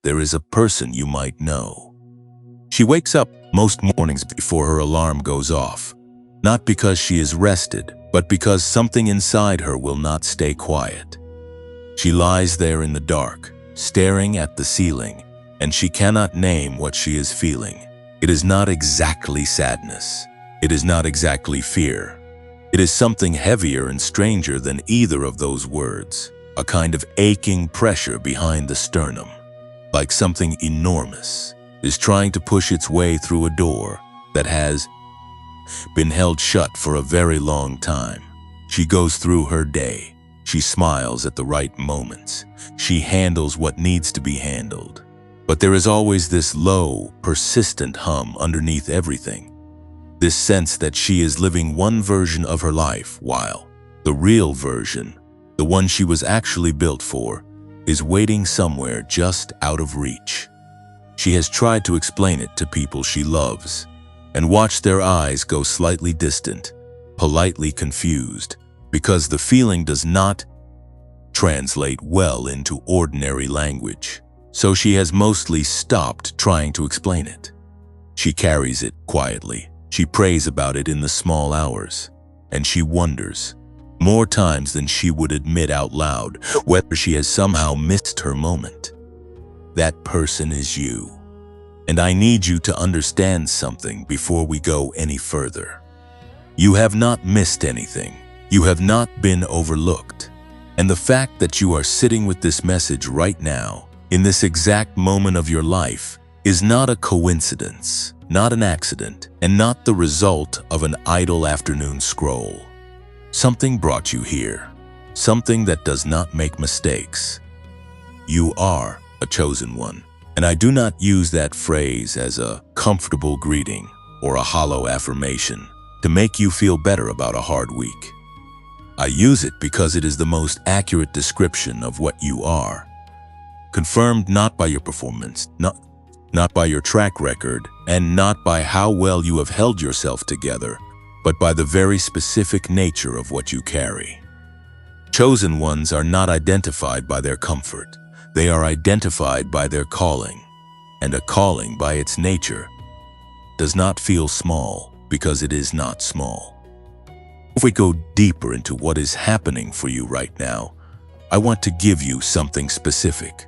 there is a person you might know. She wakes up most mornings before her alarm goes off, not because she is rested, but because something inside her will not stay quiet. She lies there in the dark, staring at the ceiling, and she cannot name what she is feeling. It is not exactly sadness. It is not exactly fear. It is something heavier and stranger than either of those words, a kind of aching pressure behind the sternum, like something enormous is trying to push its way through a door that has been held shut for a very long time. She goes through her day. She smiles at the right moments. She handles what needs to be handled. But there is always this low, persistent hum underneath everything. This sense that she is living one version of her life while the real version, the one she was actually built for, is waiting somewhere just out of reach. She has tried to explain it to people she loves and watched their eyes go slightly distant, politely confused, because the feeling does not translate well into ordinary language. So she has mostly stopped trying to explain it. She carries it quietly. She prays about it in the small hours, and she wonders, more times than she would admit out loud, whether she has somehow missed her moment. That person is you. And I need you to understand something before we go any further. You have not missed anything. You have not been overlooked. And the fact that you are sitting with this message right now, in this exact moment of your life, is not a coincidence, not an accident, and not the result of an idle afternoon scroll. Something brought you here, something that does not make mistakes. You are a chosen one, and I do not use that phrase as a comfortable greeting or a hollow affirmation to make you feel better about a hard week. I use it because it is the most accurate description of what you are, confirmed not by your performance, not by your track record, and not by how well you have held yourself together, but by the very specific nature of what you carry. Chosen ones are not identified by their comfort. They are identified by their calling, and a calling by its nature does not feel small because it is not small. If we go deeper into what is happening for you right now, I want to give you something specific.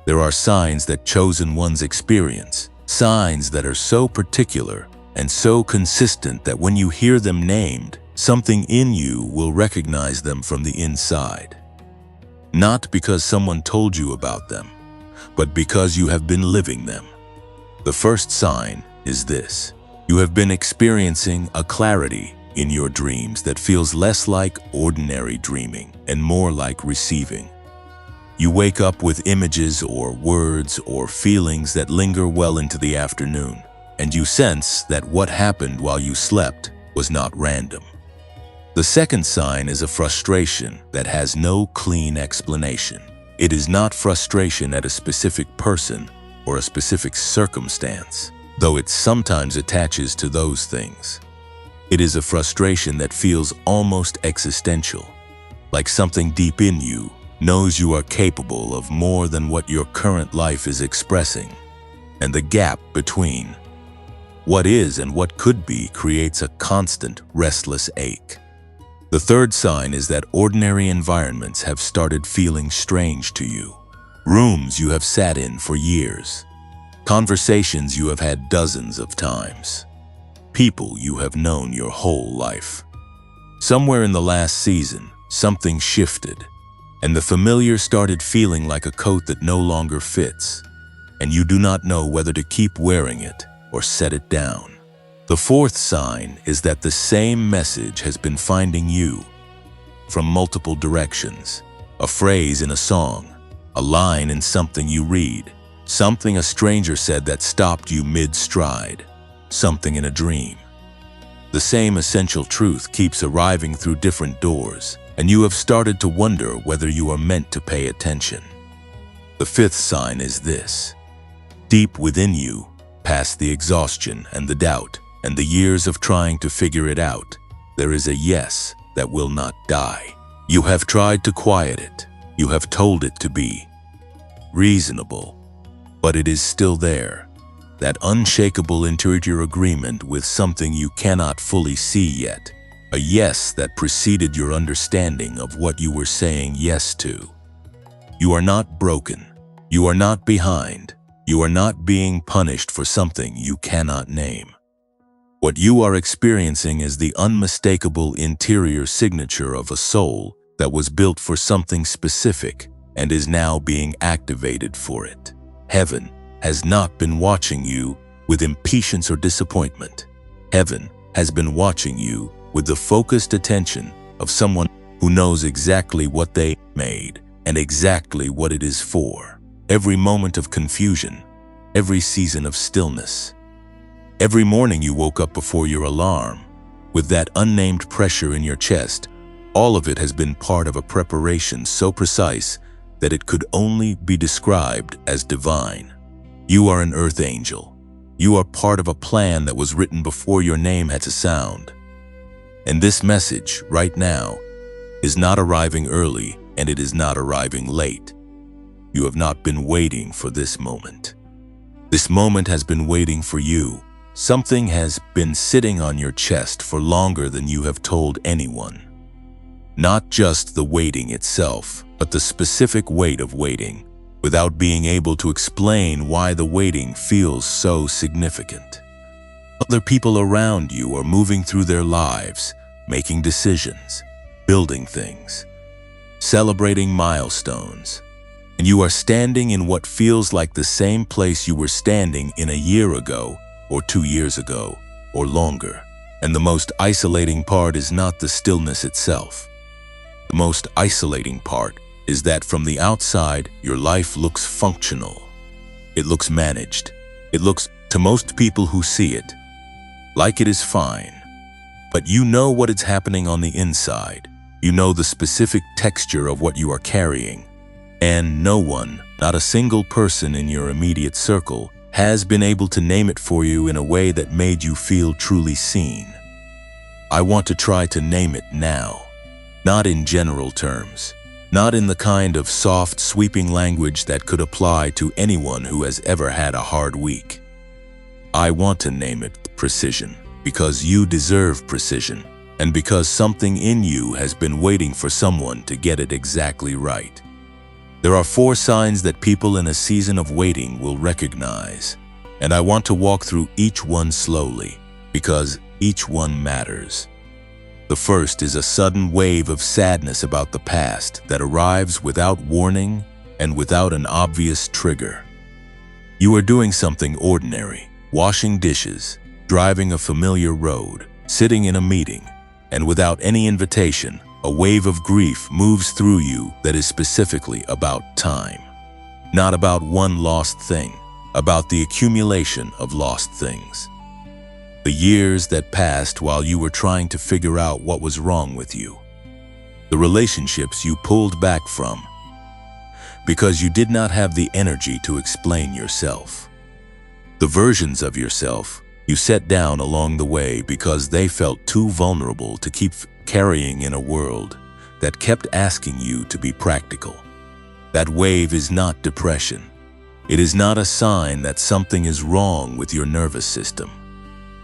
There are signs that chosen ones experience, signs that are so particular and so consistent that when you hear them named, something in you will recognize them from the inside. Not because someone told you about them, but because you have been living them. The first sign is this: you have been experiencing a clarity in your dreams that feels less like ordinary dreaming and more like receiving. You wake up with images or words or feelings that linger well into the afternoon, and you sense that what happened while you slept was not random. The second sign is a frustration that has no clean explanation. It is not frustration at a specific person or a specific circumstance, though it sometimes attaches to those things. It is a frustration that feels almost existential, like something deep in you knows you are capable of more than what your current life is expressing, and the gap between what is and what could be creates a constant, restless ache. The third sign is that ordinary environments have started feeling strange to you. Rooms you have sat in for years, conversations you have had dozens of times, people you have known your whole life. Somewhere in the last season, something shifted, and the familiar started feeling like a coat that no longer fits, and you do not know whether to keep wearing it or set it down. The fourth sign is that the same message has been finding you from multiple directions. A phrase in a song, a line in something you read, something a stranger said that stopped you mid-stride, something in a dream. The same essential truth keeps arriving through different doors, and you have started to wonder whether you are meant to pay attention. The fifth sign is this: deep within you, past the exhaustion and the doubt, and the years of trying to figure it out, there is a yes that will not die. You have tried to quiet it. You have told it to be reasonable, but it is still there. That unshakable interior agreement with something you cannot fully see yet. A yes that preceded your understanding of what you were saying yes to. You are not broken. You are not behind. You are not being punished for something you cannot name. What you are experiencing is the unmistakable interior signature of a soul that was built for something specific and is now being activated for it. Heaven has not been watching you with impatience or disappointment. Heaven has been watching you with the focused attention of someone who knows exactly what they made and exactly what it is for. Every moment of confusion, every season of stillness, every morning you woke up before your alarm with that unnamed pressure in your chest, all of it has been part of a preparation so precise that it could only be described as divine. You are an earth angel. You are part of a plan that was written before your name had to sound. And this message, right now, is not arriving early and it is not arriving late. You have not been waiting for this moment. This moment has been waiting for you. Something has been sitting on your chest for longer than you have told anyone. Not just the waiting itself, but the specific weight of waiting, without being able to explain why the waiting feels so significant. Other people around you are moving through their lives, making decisions, building things, celebrating milestones, and you are standing in what feels like the same place you were standing in a year ago, or 2 years ago, or longer. And the most isolating part is not the stillness itself. The most isolating part is that from the outside, your life looks functional. It looks managed. It looks, to most people who see it, like it is fine. But you know what is happening on the inside. You know the specific texture of what you are carrying. And no one, not a single person in your immediate circle, has been able to name it for you in a way that made you feel truly seen. I want to try to name it now. Not in general terms. Not in the kind of soft, sweeping language that could apply to anyone who has ever had a hard week. I want to name it precision, because you deserve precision, and because something in you has been waiting for someone to get it exactly right. There are 4 signs that people in a season of waiting will recognize, and I want to walk through each one slowly, because each one matters. The first is a sudden wave of sadness about the past that arrives without warning and without an obvious trigger. You are doing something ordinary, washing dishes, driving a familiar road, sitting in a meeting, and without any invitation, a wave of grief moves through you that is specifically about time. Not about one lost thing, about the accumulation of lost things. The years that passed while you were trying to figure out what was wrong with you. The relationships you pulled back from because you did not have the energy to explain yourself. The versions of yourself you set down along the way because they felt too vulnerable to keep carrying in a world that kept asking you to be practical. That wave is not depression. It is not a sign that something is wrong with your nervous system.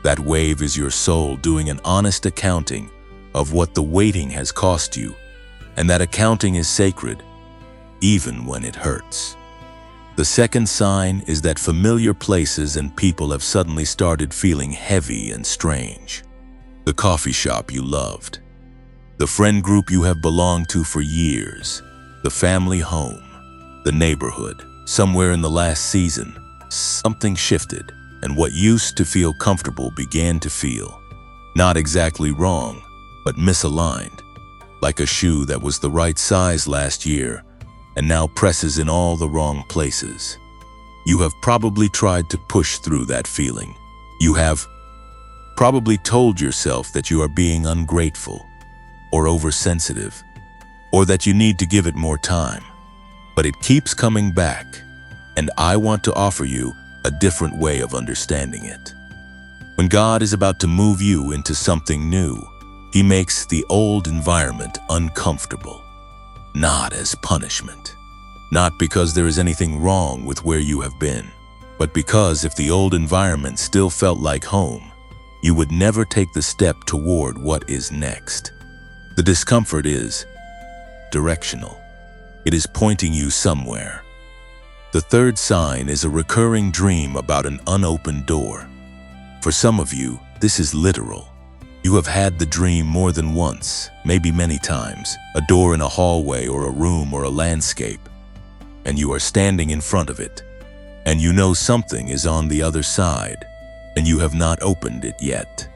That wave is your soul doing an honest accounting of what the waiting has cost you, and that accounting is sacred, even when it hurts. The second sign is that familiar places and people have suddenly started feeling heavy and strange. The coffee shop you loved, the friend group you have belonged to for years, the family home, the neighborhood. Somewhere in the last season, something shifted, and what used to feel comfortable began to feel not exactly wrong, but misaligned, like a shoe that was the right size last year and now presses in all the wrong places. You have probably tried to push through that feeling. You have probably told yourself that you are being ungrateful or oversensitive, or that you need to give it more time. But it keeps coming back, and I want to offer you a different way of understanding it. When God is about to move you into something new, He makes the old environment uncomfortable, not as punishment, Not because there is anything wrong with where you have been, but because if the old environment still felt like home, you would never take the step toward what is next. The discomfort is directional. It is pointing you somewhere. The third sign is a recurring dream about an unopened door. For some of you, this is literal. You have had the dream more than once, maybe many times, a door in a hallway or a room or a landscape, and you are standing in front of it, and you know something is on the other side, and you have not opened it yet.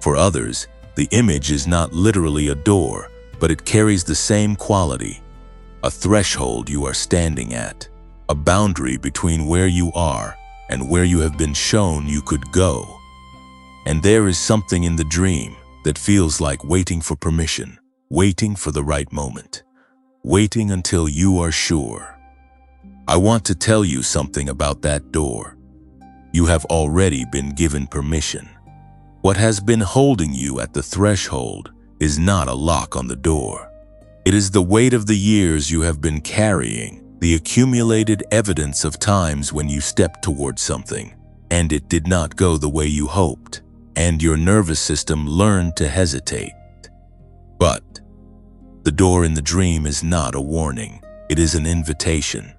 For others, the image is not literally a door, but it carries the same quality, a threshold you are standing at, a boundary between where you are and where you have been shown you could go. And there is something in the dream that feels like waiting for permission, waiting for the right moment, waiting until you are sure. I want to tell you something about that door. You have already been given permission. What has been holding you at the threshold is not a lock on the door. It is the weight of the years you have been carrying, the accumulated evidence of times when you stepped towards something, and it did not go the way you hoped, and your nervous system learned to hesitate. But the door in the dream is not a warning, it is an invitation.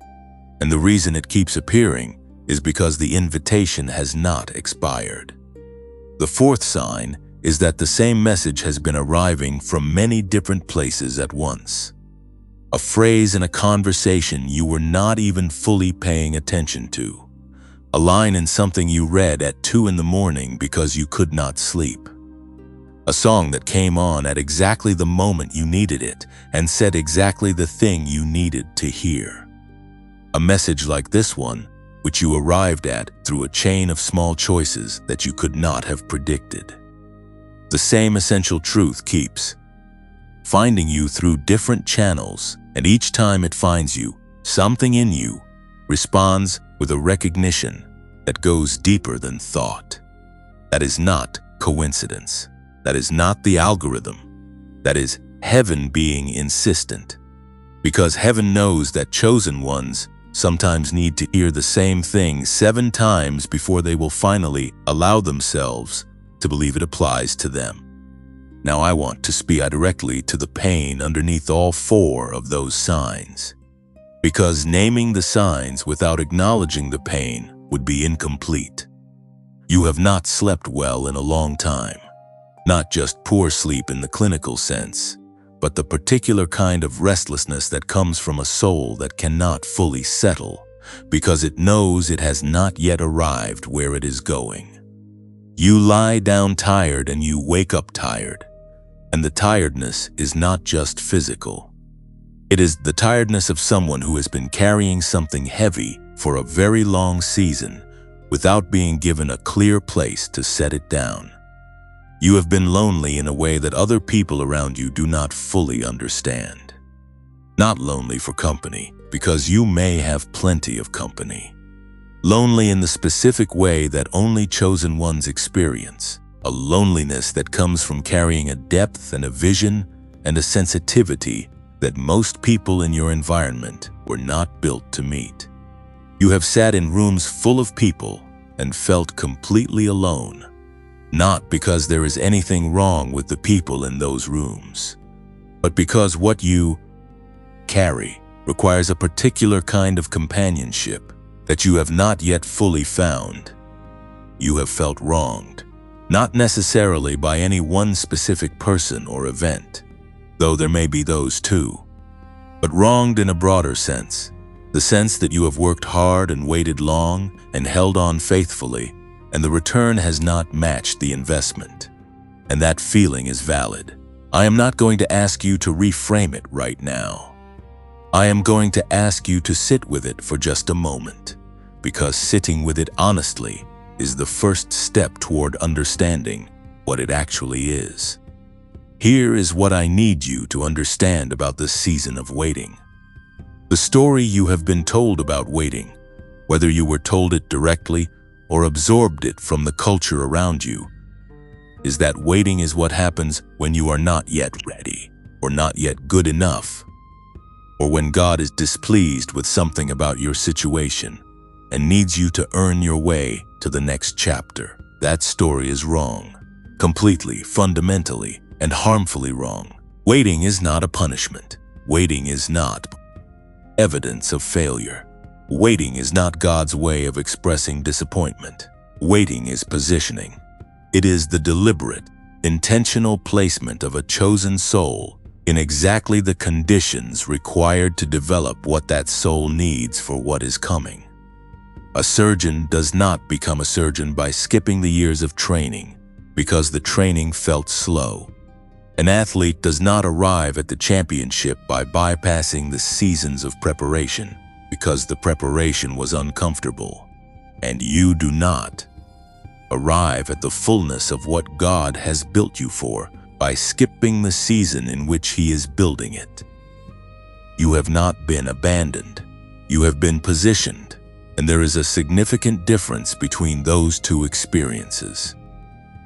And the reason it keeps appearing is because the invitation has not expired. The fourth sign is that the same message has been arriving from many different places at once. A phrase in a conversation you were not even fully paying attention to. A line in something you read at 2 in the morning because you could not sleep. A song that came on at exactly the moment you needed it and said exactly the thing you needed to hear. A message like this one, which you arrived at through a chain of small choices that you could not have predicted. The same essential truth keeps finding you through different channels, and each time it finds you, something in you responds with a recognition that goes deeper than thought. That is not coincidence. That is not the algorithm. That is heaven being insistent. Because heaven knows that chosen ones sometimes need to hear the same thing 7 times before they will finally allow themselves to believe it applies to them. Now I want to speak directly to the pain underneath all 4 of those signs. Because naming the signs without acknowledging the pain would be incomplete. You have not slept well in a long time. Not just poor sleep in the clinical sense, but the particular kind of restlessness that comes from a soul that cannot fully settle because it knows it has not yet arrived where it is going. You lie down tired and you wake up tired, and the tiredness is not just physical. It is the tiredness of someone who has been carrying something heavy for a very long season without being given a clear place to set it down. You have been lonely in a way that other people around you do not fully understand. Not lonely for company, because you may have plenty of company. Lonely in the specific way that only chosen ones experience. A loneliness that comes from carrying a depth and a vision and a sensitivity that most people in your environment were not built to meet. You have sat in rooms full of people and felt completely alone, not because there is anything wrong with the people in those rooms, but because what you carry requires a particular kind of companionship that you have not yet fully found. You have felt wronged, not necessarily by any one specific person or event, though there may be those too, but wronged in a broader sense, the sense that you have worked hard and waited long and held on faithfully, and the return has not matched the investment. And that feeling is valid. I am not going to ask you to reframe it right now. I am going to ask you to sit with it for just a moment, because sitting with it honestly is the first step toward understanding what it actually is. Here is what I need you to understand about this season of waiting. The story you have been told about waiting, whether you were told it directly or absorbed it from the culture around you, is that waiting is what happens when you are not yet ready or not yet good enough. or when God is displeased with something about your situation and needs you to earn your way to the next chapter. That story is wrong. Completely, fundamentally, and harmfully wrong. Waiting is not a punishment. Waiting is not evidence of failure. Waiting is not God's way of expressing disappointment. Waiting is positioning. It is the deliberate, intentional placement of a chosen soul in exactly the conditions required to develop what that soul needs for what is coming. A surgeon does not become a surgeon by skipping the years of training because the training felt slow. An athlete does not arrive at the championship by bypassing the seasons of preparation because the preparation was uncomfortable. And you do not arrive at the fullness of what God has built you for by skipping the season in which He is building it. You have not been abandoned. You have been positioned, and there is a significant difference between those two experiences.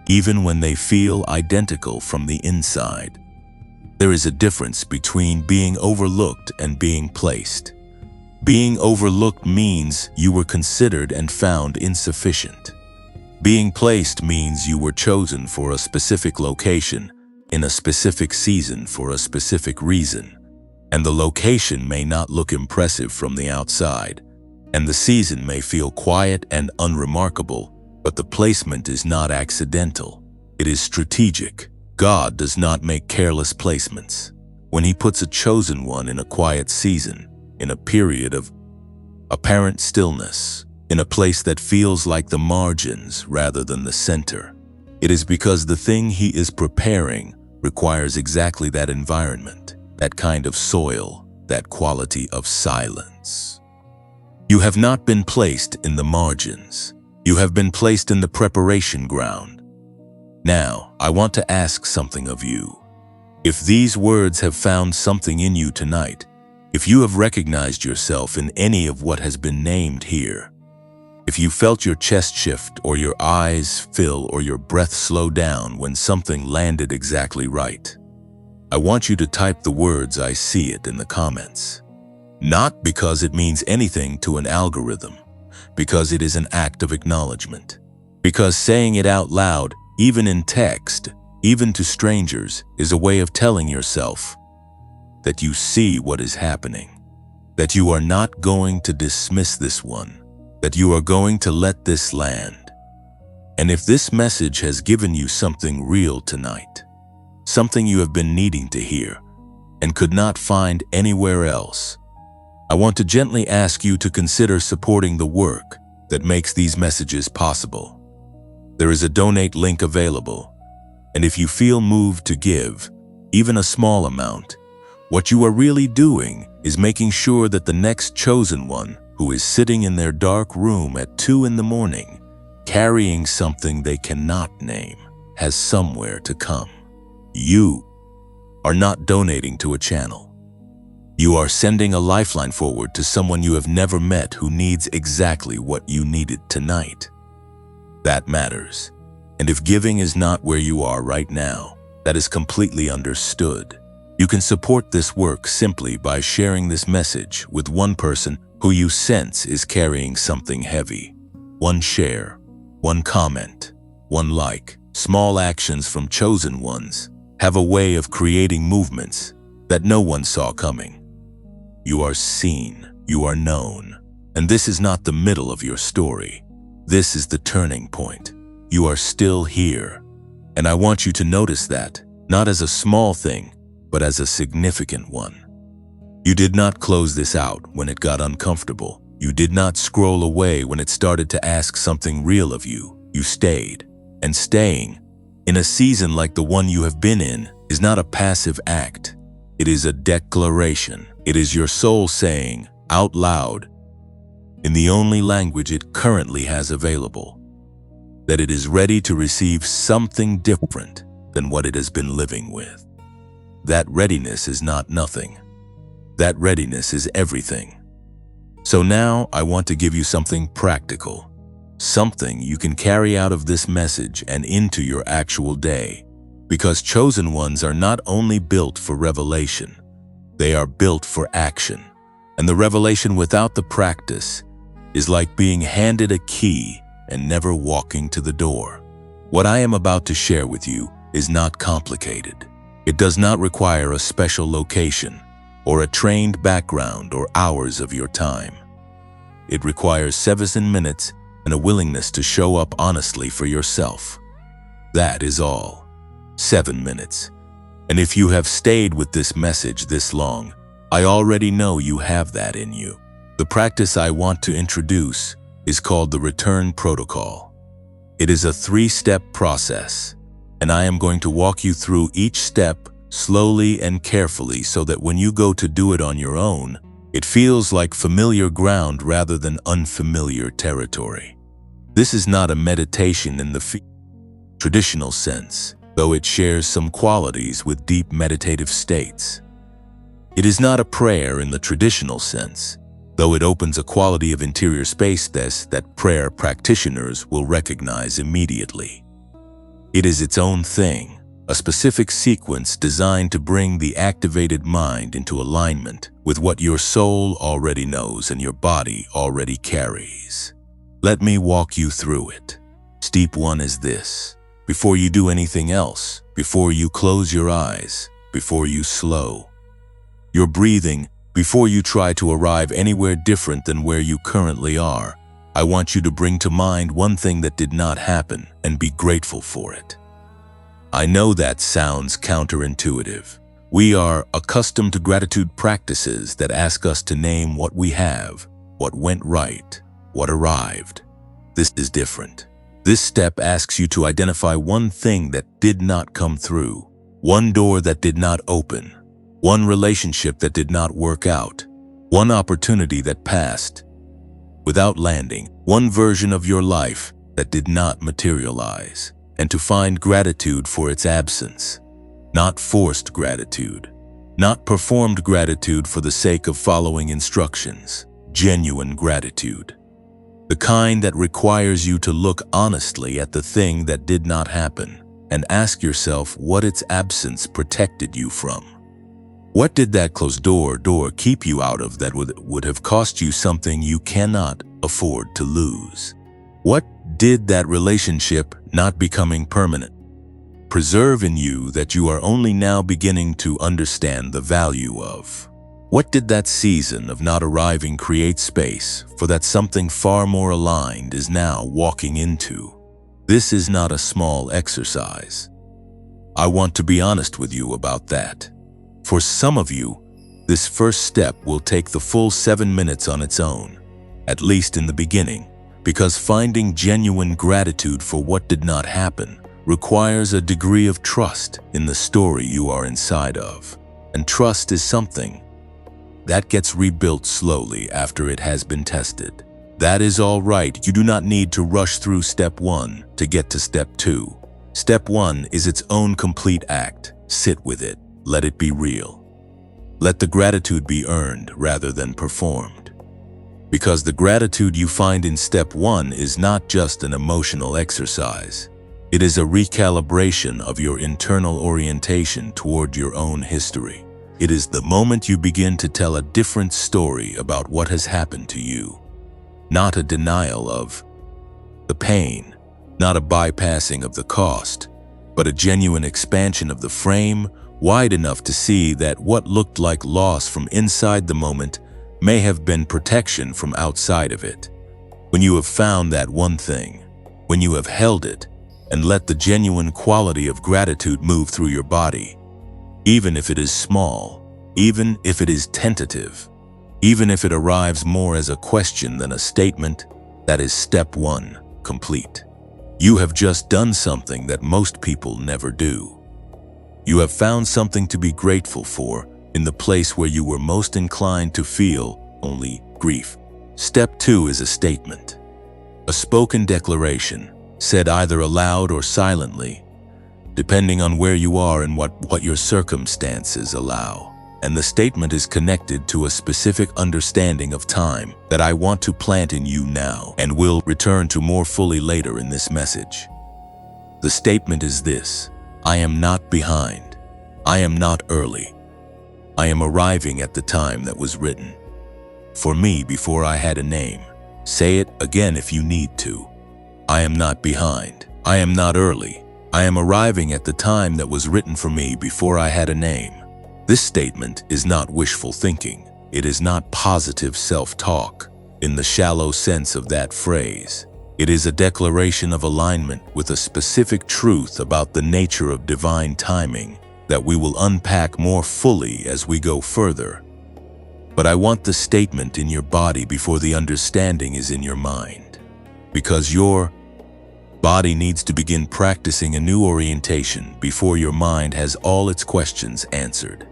Even when they feel identical from the inside, there is a difference between being overlooked and being placed. Being overlooked means you were considered and found insufficient. Being placed means you were chosen for a specific location, in a specific season for a specific reason, and the location may not look impressive from the outside, and the season may feel quiet and unremarkable, but the placement is not accidental. It is strategic. God does not make careless placements. When He puts a chosen one in a quiet season, in a period of apparent stillness, in a place that feels like the margins rather than the center, it is because the thing He is preparing requires exactly that environment, that kind of soil, that quality of silence. You have not been placed in the margins. You have been placed in the preparation ground. Now, I want to ask something of you. If these words have found something in you tonight, if you have recognized yourself in any of what has been named here, if you felt your chest shift or your eyes fill or your breath slow down when something landed exactly right, I want you to type the words "I see it" in the comments. Not because it means anything to an algorithm, because it is an act of acknowledgement. Because saying it out loud, even in text, even to strangers, is a way of telling yourself that you see what is happening, that you are not going to dismiss this one, that you are going to let this land. And if this message has given you something real tonight, something you have been needing to hear and could not find anywhere else, I want to gently ask you to consider supporting the work that makes these messages possible. There is a donate link available, and if you feel moved to give, even a small amount, what you are really doing is making sure that the next chosen one who is sitting in their dark room at 2 in the morning, carrying something they cannot name, has somewhere to come. You are not donating to a channel. You are sending a lifeline forward to someone you have never met who needs exactly what you needed tonight. That matters. And if giving is not where you are right now, that is completely understood. You can support this work simply by sharing this message with one person who you sense is carrying something heavy. One share, one comment, one like. Small actions from chosen ones have a way of creating movements that no one saw coming. You are seen, you are known, and this is not the middle of your story. This is the turning point. You are still here, and I want you to notice that, not as a small thing, but as a significant one. You did not close this out when it got uncomfortable. You did not scroll away when it started to ask something real of you. You stayed, and staying in a season like the one you have been in is not a passive act. It is a declaration. It is your soul saying, out loud, in the only language it currently has available, that it is ready to receive something different than what it has been living with. That readiness is not nothing. That readiness is everything. So now I want to give you something practical, something you can carry out of this message and into your actual day, because chosen ones are not only built for revelation, They are built for action. And the revelation without the practice is like being handed a key and never walking to the door. What I am about to share with you is not complicated. It does not require a special location or a trained background or hours of your time. It requires 7 minutes and a willingness to show up honestly for yourself. That is all. 7 minutes. And if you have stayed with this message this long, I already know you have that in you. The practice I want to introduce is called the Return Protocol. It is a 3-step process, and I am going to walk you through each step slowly and carefully so that when you go to do it on your own, it feels like familiar ground rather than unfamiliar territory. This is not a meditation in the traditional sense, though it shares some qualities with deep meditative states. It is not a prayer in the traditional sense, though it opens a quality of interior space that prayer practitioners will recognize immediately. It is its own thing, a specific sequence designed to bring the activated mind into alignment with what your soul already knows and your body already carries. Let me walk you through it. Step 1 is this. Before you do anything else, before you close your eyes, before you slow your breathing, before you try to arrive anywhere different than where you currently are, I want you to bring to mind one thing that did not happen and be grateful for it. I know that sounds counterintuitive. We are accustomed to gratitude practices that ask us to name what we have, what went right, what arrived. This is different. This step asks you to identify one thing that did not come through, one door that did not open, one relationship that did not work out, one opportunity that passed without landing, one version of your life that did not materialize, and to find gratitude for its absence. Not forced gratitude, not performed gratitude for the sake of following instructions, genuine gratitude. The kind that requires you to look honestly at the thing that did not happen and ask yourself what its absence protected you from. What did that closed door keep you out of that would have cost you something you cannot afford to lose? What did that relationship, not becoming permanent, preserve in you that you are only now beginning to understand the value of? What did that season of not arriving create space for that something far more aligned is now walking into? This is not a small exercise. I want to be honest with you about that. For some of you, this first step will take the full 7 minutes on its own, at least in the beginning, because finding genuine gratitude for what did not happen requires a degree of trust in the story you are inside of. And trust is something that gets rebuilt slowly after it has been tested. That is all right. You do not need to rush through step 1 to get to step 2. Step 1 is its own complete act. Sit with it. Let it be real. Let the gratitude be earned rather than performed. Because the gratitude you find in step 1 is not just an emotional exercise. It is a recalibration of your internal orientation toward your own history. It is the moment you begin to tell a different story about what has happened to you. Not a denial of the pain, not a bypassing of the cost, but a genuine expansion of the frame wide enough to see that what looked like loss from inside the moment may have been protection from outside of it. When you have found that one thing, when you have held it, and let the genuine quality of gratitude move through your body, even if it is small, even if it is tentative, even if it arrives more as a question than a statement, that is step 1, complete. You have just done something that most people never do. You have found something to be grateful for in the place where you were most inclined to feel only grief. Step 2 is a statement, a spoken declaration, said either aloud or silently, depending on where you are and what your circumstances allow. And the statement is connected to a specific understanding of time that I want to plant in you now and will return to more fully later in this message. The statement is this: I am not behind. I am not early. I am arriving at the time that was written for me before I had a name. Say it again if you need to. I am not behind. I am not early. I am arriving at the time that was written for me before I had a name. This statement is not wishful thinking. It is not positive self-talk in the shallow sense of that phrase. It is a declaration of alignment with a specific truth about the nature of divine timing that we will unpack more fully as we go further. But I want the statement in your body before the understanding is in your mind, because your body needs to begin practicing a new orientation before your mind has all its questions answered.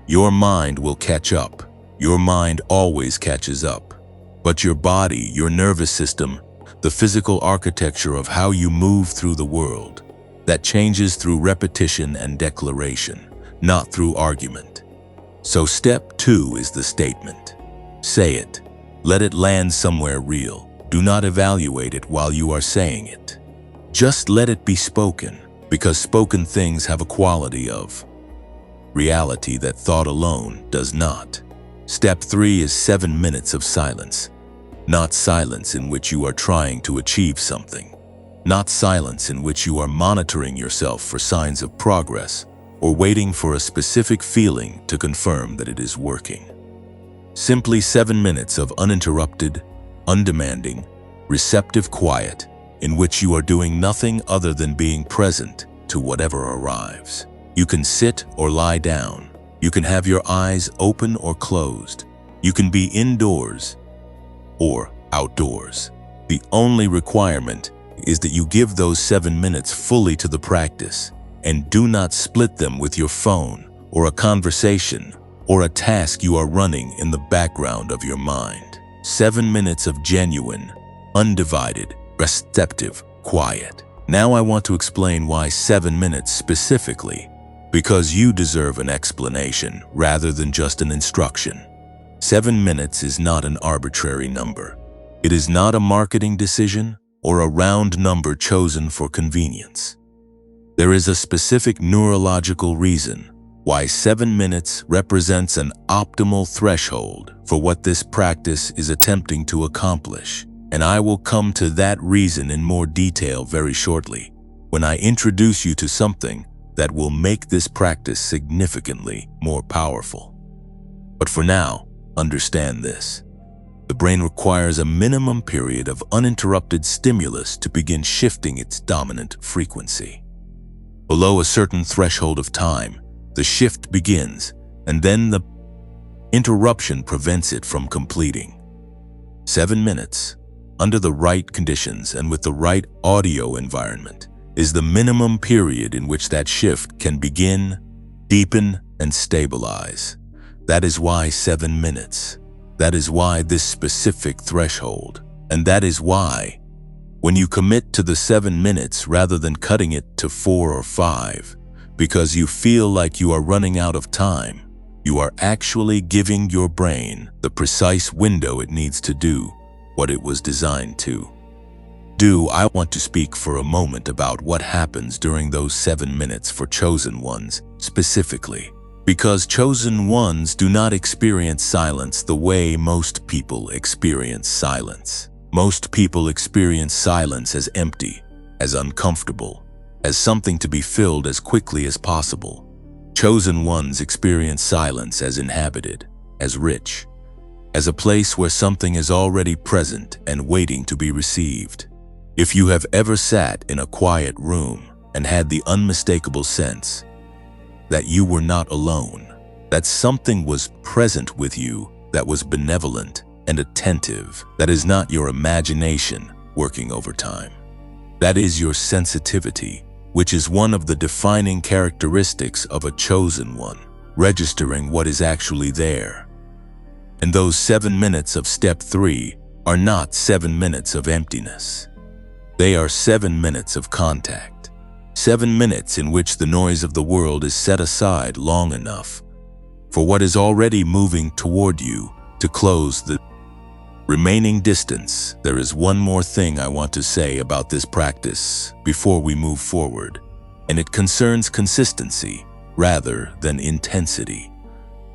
Your mind will catch up. Your mind always catches up. But your body, your nervous system, the physical architecture of how you move through the world, that changes through repetition and declaration, not through argument. So step 2 is the statement. Say it. Let it land somewhere real. Do not evaluate it while you are saying it. Just let it be spoken, because spoken things have a quality of reality that thought alone does not. Step 3 is 7 minutes of silence. Not silence in which you are trying to achieve something. Not silence in which you are monitoring yourself for signs of progress or waiting for a specific feeling to confirm that it is working. Simply 7 minutes of uninterrupted, undemanding, receptive quiet in which you are doing nothing other than being present to whatever arrives. You can sit or lie down. You can have your eyes open or closed. You can be indoors or outdoors. The only requirement is that you give those 7 minutes fully to the practice and do not split them with your phone or a conversation or a task you are running in the background of your mind. 7 minutes of genuine, undivided, receptive quiet. Now I want to explain why 7 minutes specifically, because you deserve an explanation rather than just an instruction. 7 minutes is not an arbitrary number. It is not a marketing decision or a round number chosen for convenience. There is a specific neurological reason why 7 minutes represents an optimal threshold for what this practice is attempting to accomplish. And I will come to that reason in more detail very shortly, when I introduce you to something that will make this practice significantly more powerful. But for now, understand this. The brain requires a minimum period of uninterrupted stimulus to begin shifting its dominant frequency. Below a certain threshold of time, the shift begins, and then the interruption prevents it from completing. 7 minutes, under the right conditions and with the right audio environment, is the minimum period in which that shift can begin, deepen, and stabilize. That is why 7 minutes. That is why this specific threshold. And that is why, when you commit to the 7 minutes rather than cutting it to 4 or 5, because you feel like you are running out of time, you are actually giving your brain the precise window it needs to do what it was designed to do. I want to speak for a moment about what happens during those 7 minutes for chosen ones specifically. Because chosen ones do not experience silence the way most people experience silence. Most people experience silence as empty, as uncomfortable, as something to be filled as quickly as possible. Chosen ones experience silence as inhabited, as rich, as a place where something is already present and waiting to be received. If you have ever sat in a quiet room and had the unmistakable sense that you were not alone, that something was present with you that was benevolent and attentive, that is not your imagination working overtime. That is your sensitivity, which is one of the defining characteristics of a chosen one, registering what is actually there. And those 7 minutes of step 3 are not 7 minutes of emptiness. They are 7 minutes of contact. 7 minutes in which the noise of the world is set aside long enough for what is already moving toward you to close the remaining distance. There is one more thing I want to say about this practice before we move forward, and it concerns consistency rather than intensity.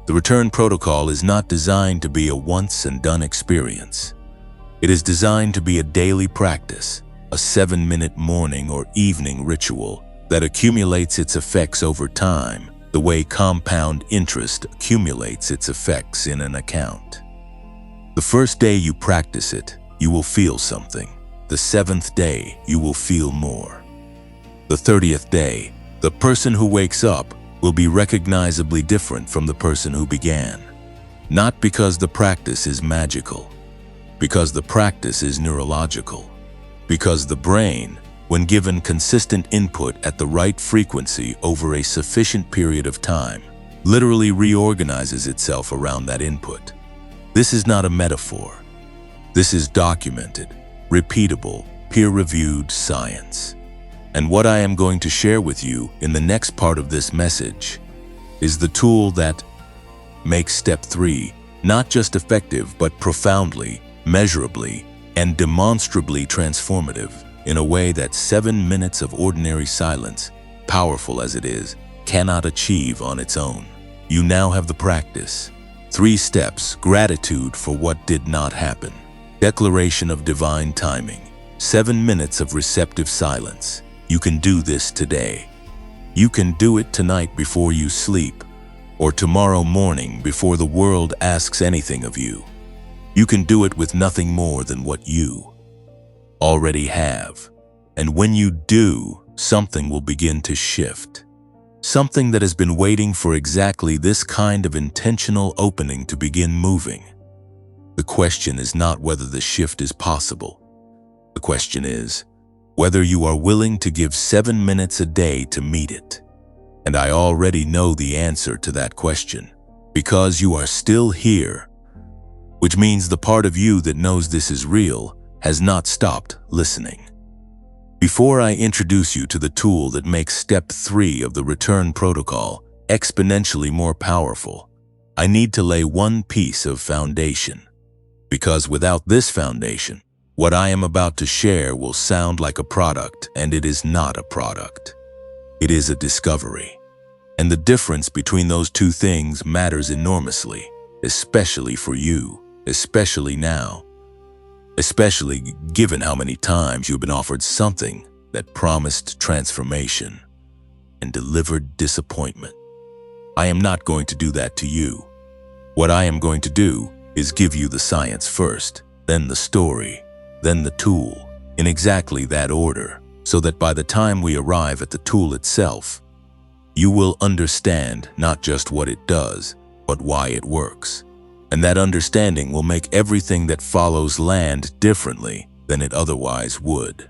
The return protocol is not designed to be a once-and-done experience. It is designed to be a daily practice, a 7-minute morning or evening ritual that accumulates its effects over time, the way compound interest accumulates its effects in an account. The first day you practice it, you will feel something. The 7th day, you will feel more. The 30th day, the person who wakes up will be recognizably different from the person who began. Not because the practice is magical, because the practice is neurological. Because the brain, when given consistent input at the right frequency over a sufficient period of time, literally reorganizes itself around that input. This is not a metaphor. This is documented, repeatable, peer-reviewed science. And what I am going to share with you in the next part of this message is the tool that makes step 3 not just effective but profoundly, measurably, and demonstrably transformative in a way that 7 minutes of ordinary silence, powerful as it is, cannot achieve on its own. You now have the practice. 3 steps: gratitude for what did not happen, declaration of divine timing, 7 minutes of receptive silence. You can do this today. You can do it tonight before you sleep, or tomorrow morning before the world asks anything of you. You can do it with nothing more than what you already have. And when you do, something will begin to shift. Something that has been waiting for exactly this kind of intentional opening to begin moving. The question is not whether the shift is possible. The question is whether you are willing to give 7 minutes a day to meet it. And I already know the answer to that question, because you are still here, which means the part of you that knows this is real has not stopped listening. Before I introduce you to the tool that makes step 3 of the return protocol exponentially more powerful, I need to lay one piece of foundation. Because without this foundation, what I am about to share will sound like a product, and it is not a product. It is a discovery. And the difference between those two things matters enormously, especially for you, especially now. Especially given how many times you've been offered something that promised transformation and delivered disappointment. I am not going to do that to you. What I am going to do is give you the science first, then the story, then the tool, in exactly that order, so that by the time we arrive at the tool itself, you will understand not just what it does, but why it works. And that understanding will make everything that follows land differently than it otherwise would.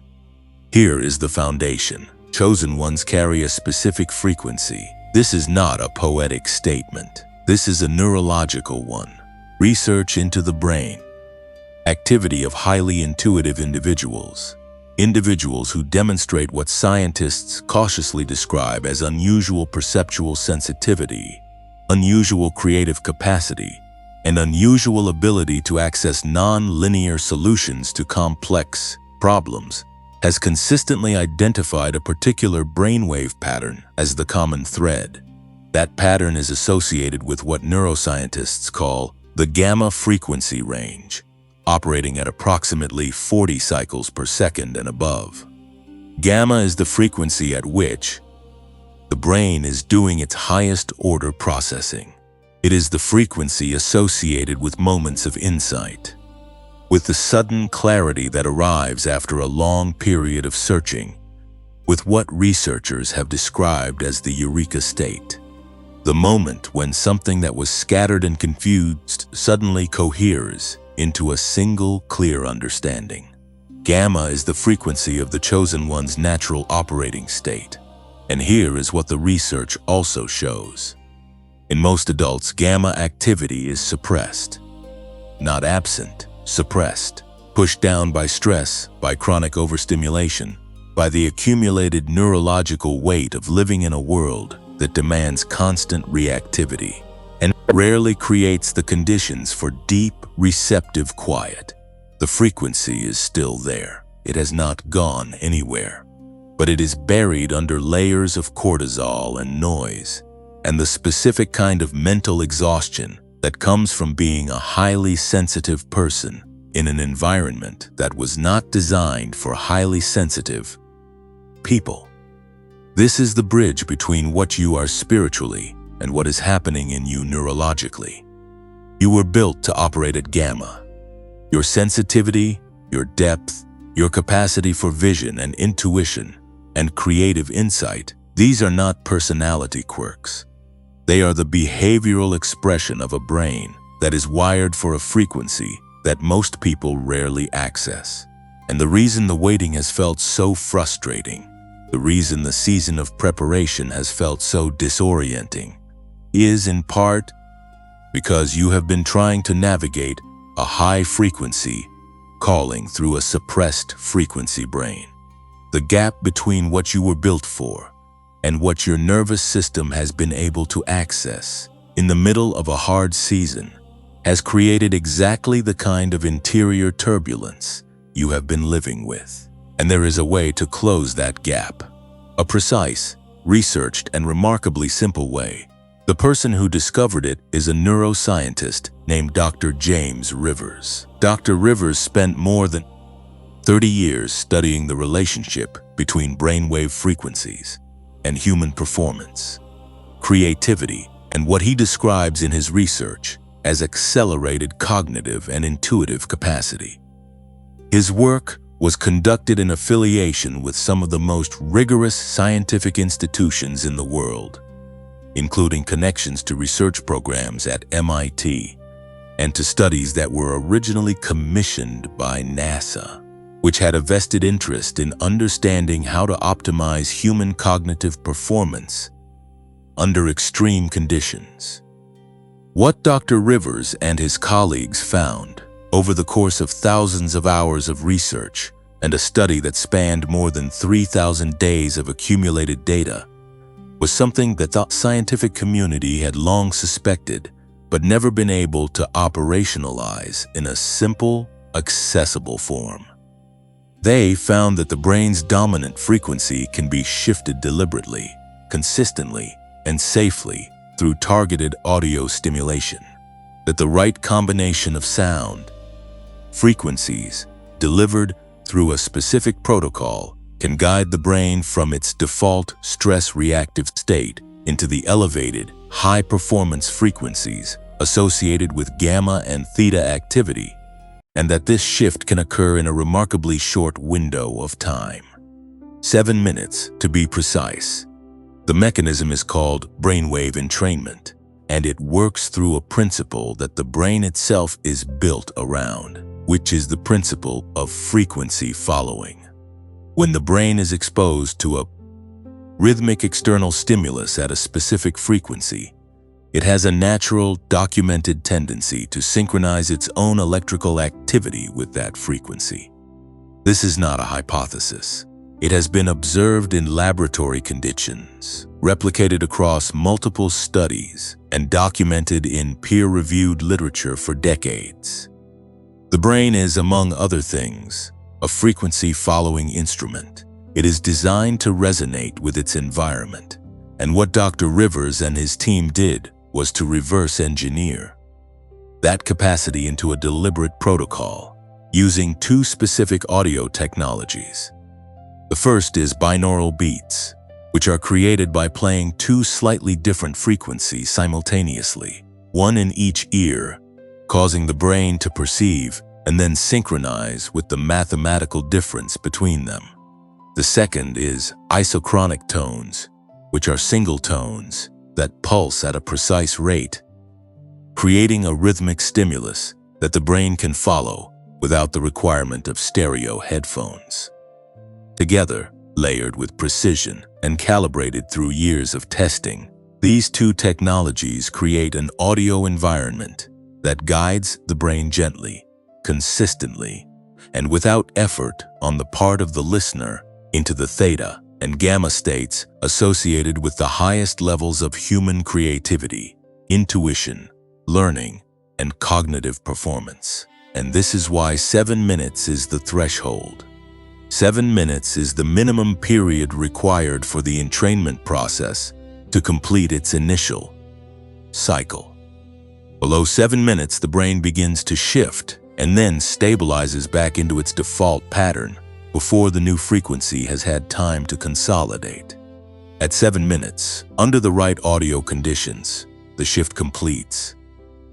Here is the foundation. Chosen ones carry a specific frequency. This is not a poetic statement. This is a neurological one. Research into the brain. Activity of highly intuitive individuals. Individuals who demonstrate what scientists cautiously describe as unusual perceptual sensitivity, unusual creative capacity, and unusual ability to access non-linear solutions to complex problems, has consistently identified a particular brainwave pattern as the common thread. That pattern is associated with what neuroscientists call the gamma frequency range, operating at approximately 40 cycles per second and above. Gamma is the frequency at which the brain is doing its highest order processing. It is the frequency associated with moments of insight, with the sudden clarity that arrives after a long period of searching, with what researchers have described as the eureka state. The moment when something that was scattered and confused suddenly coheres into a single clear understanding. Gamma is the frequency of the chosen one's natural operating state. And here is what the research also shows. In most adults, gamma activity is suppressed. Not absent, suppressed. Pushed down by stress, by chronic overstimulation, by the accumulated neurological weight of living in a world that demands constant reactivity and rarely creates the conditions for deep, receptive quiet. The frequency is still there. It has not gone anywhere, but it is buried under layers of cortisol and noise. and the specific kind of mental exhaustion that comes from being a highly sensitive person in an environment that was not designed for highly sensitive people. This is the bridge between what you are spiritually and what is happening in you neurologically. You were built to operate at gamma. Your sensitivity, your depth, your capacity for vision and intuition and creative insight, these are not personality quirks. They are the behavioral expression of a brain that is wired for a frequency that most people rarely access. And the reason the waiting has felt so frustrating, the reason the season of preparation has felt so disorienting, is in part because you have been trying to navigate a high frequency calling through a suppressed frequency brain. The gap between what you were built for and what your nervous system has been able to access in the middle of a hard season has created exactly the kind of interior turbulence you have been living with. And there is a way to close that gap. A precise, researched, and remarkably simple way. The person who discovered it is a neuroscientist named Dr. James Rivers. Dr. Rivers spent more than 30 years studying the relationship between brainwave frequencies and human performance, creativity, and what he describes in his research as accelerated cognitive and intuitive capacity. His work was conducted in affiliation with some of the most rigorous scientific institutions in the world, including connections to research programs at MIT and to studies that were originally commissioned by NASA, which had a vested interest in understanding how to optimize human cognitive performance under extreme conditions. What Dr. Rivers and his colleagues found over the course of thousands of hours of research and a study that spanned more than 3,000 days of accumulated data was something that the scientific community had long suspected but never been able to operationalize in a simple, accessible form. They found that the brain's dominant frequency can be shifted deliberately, consistently, and safely through targeted audio stimulation, that the right combination of sound, frequencies, delivered through a specific protocol can guide the brain from its default stress-reactive state into the elevated, high-performance frequencies associated with gamma and theta activity, and that this shift can occur in a remarkably short window of time. 7 minutes, to be precise. The mechanism is called brainwave entrainment, and it works through a principle that the brain itself is built around, which is the principle of frequency following. When the brain is exposed to a rhythmic external stimulus at a specific frequency, it has a natural, documented tendency to synchronize its own electrical activity with that frequency. This is not a hypothesis. It has been observed in laboratory conditions, replicated across multiple studies, and documented in peer-reviewed literature for decades. The brain is, among other things, a frequency-following instrument. It is designed to resonate with its environment, and what Dr. Rivers and his team did was to reverse engineer that capacity into a deliberate protocol using two specific audio technologies. The first is binaural beats, which are created by playing two slightly different frequencies simultaneously, one in each ear, causing the brain to perceive and then synchronize with the mathematical difference between them. The second is isochronic tones, which are single tones that pulse at a precise rate, creating a rhythmic stimulus that the brain can follow without the requirement of stereo headphones. Together, layered with precision and calibrated through years of testing, these two technologies create an audio environment that guides the brain gently, consistently, and without effort on the part of the listener into the theta and gamma states associated with the highest levels of human creativity, intuition, learning, and cognitive performance. And this is why 7 minutes is the threshold. 7 minutes is the minimum period required for the entrainment process to complete its initial cycle. Below 7 minutes, the brain begins to shift and then stabilizes back into its default pattern before the new frequency has had time to consolidate. At 7 minutes, under the right audio conditions, the shift completes.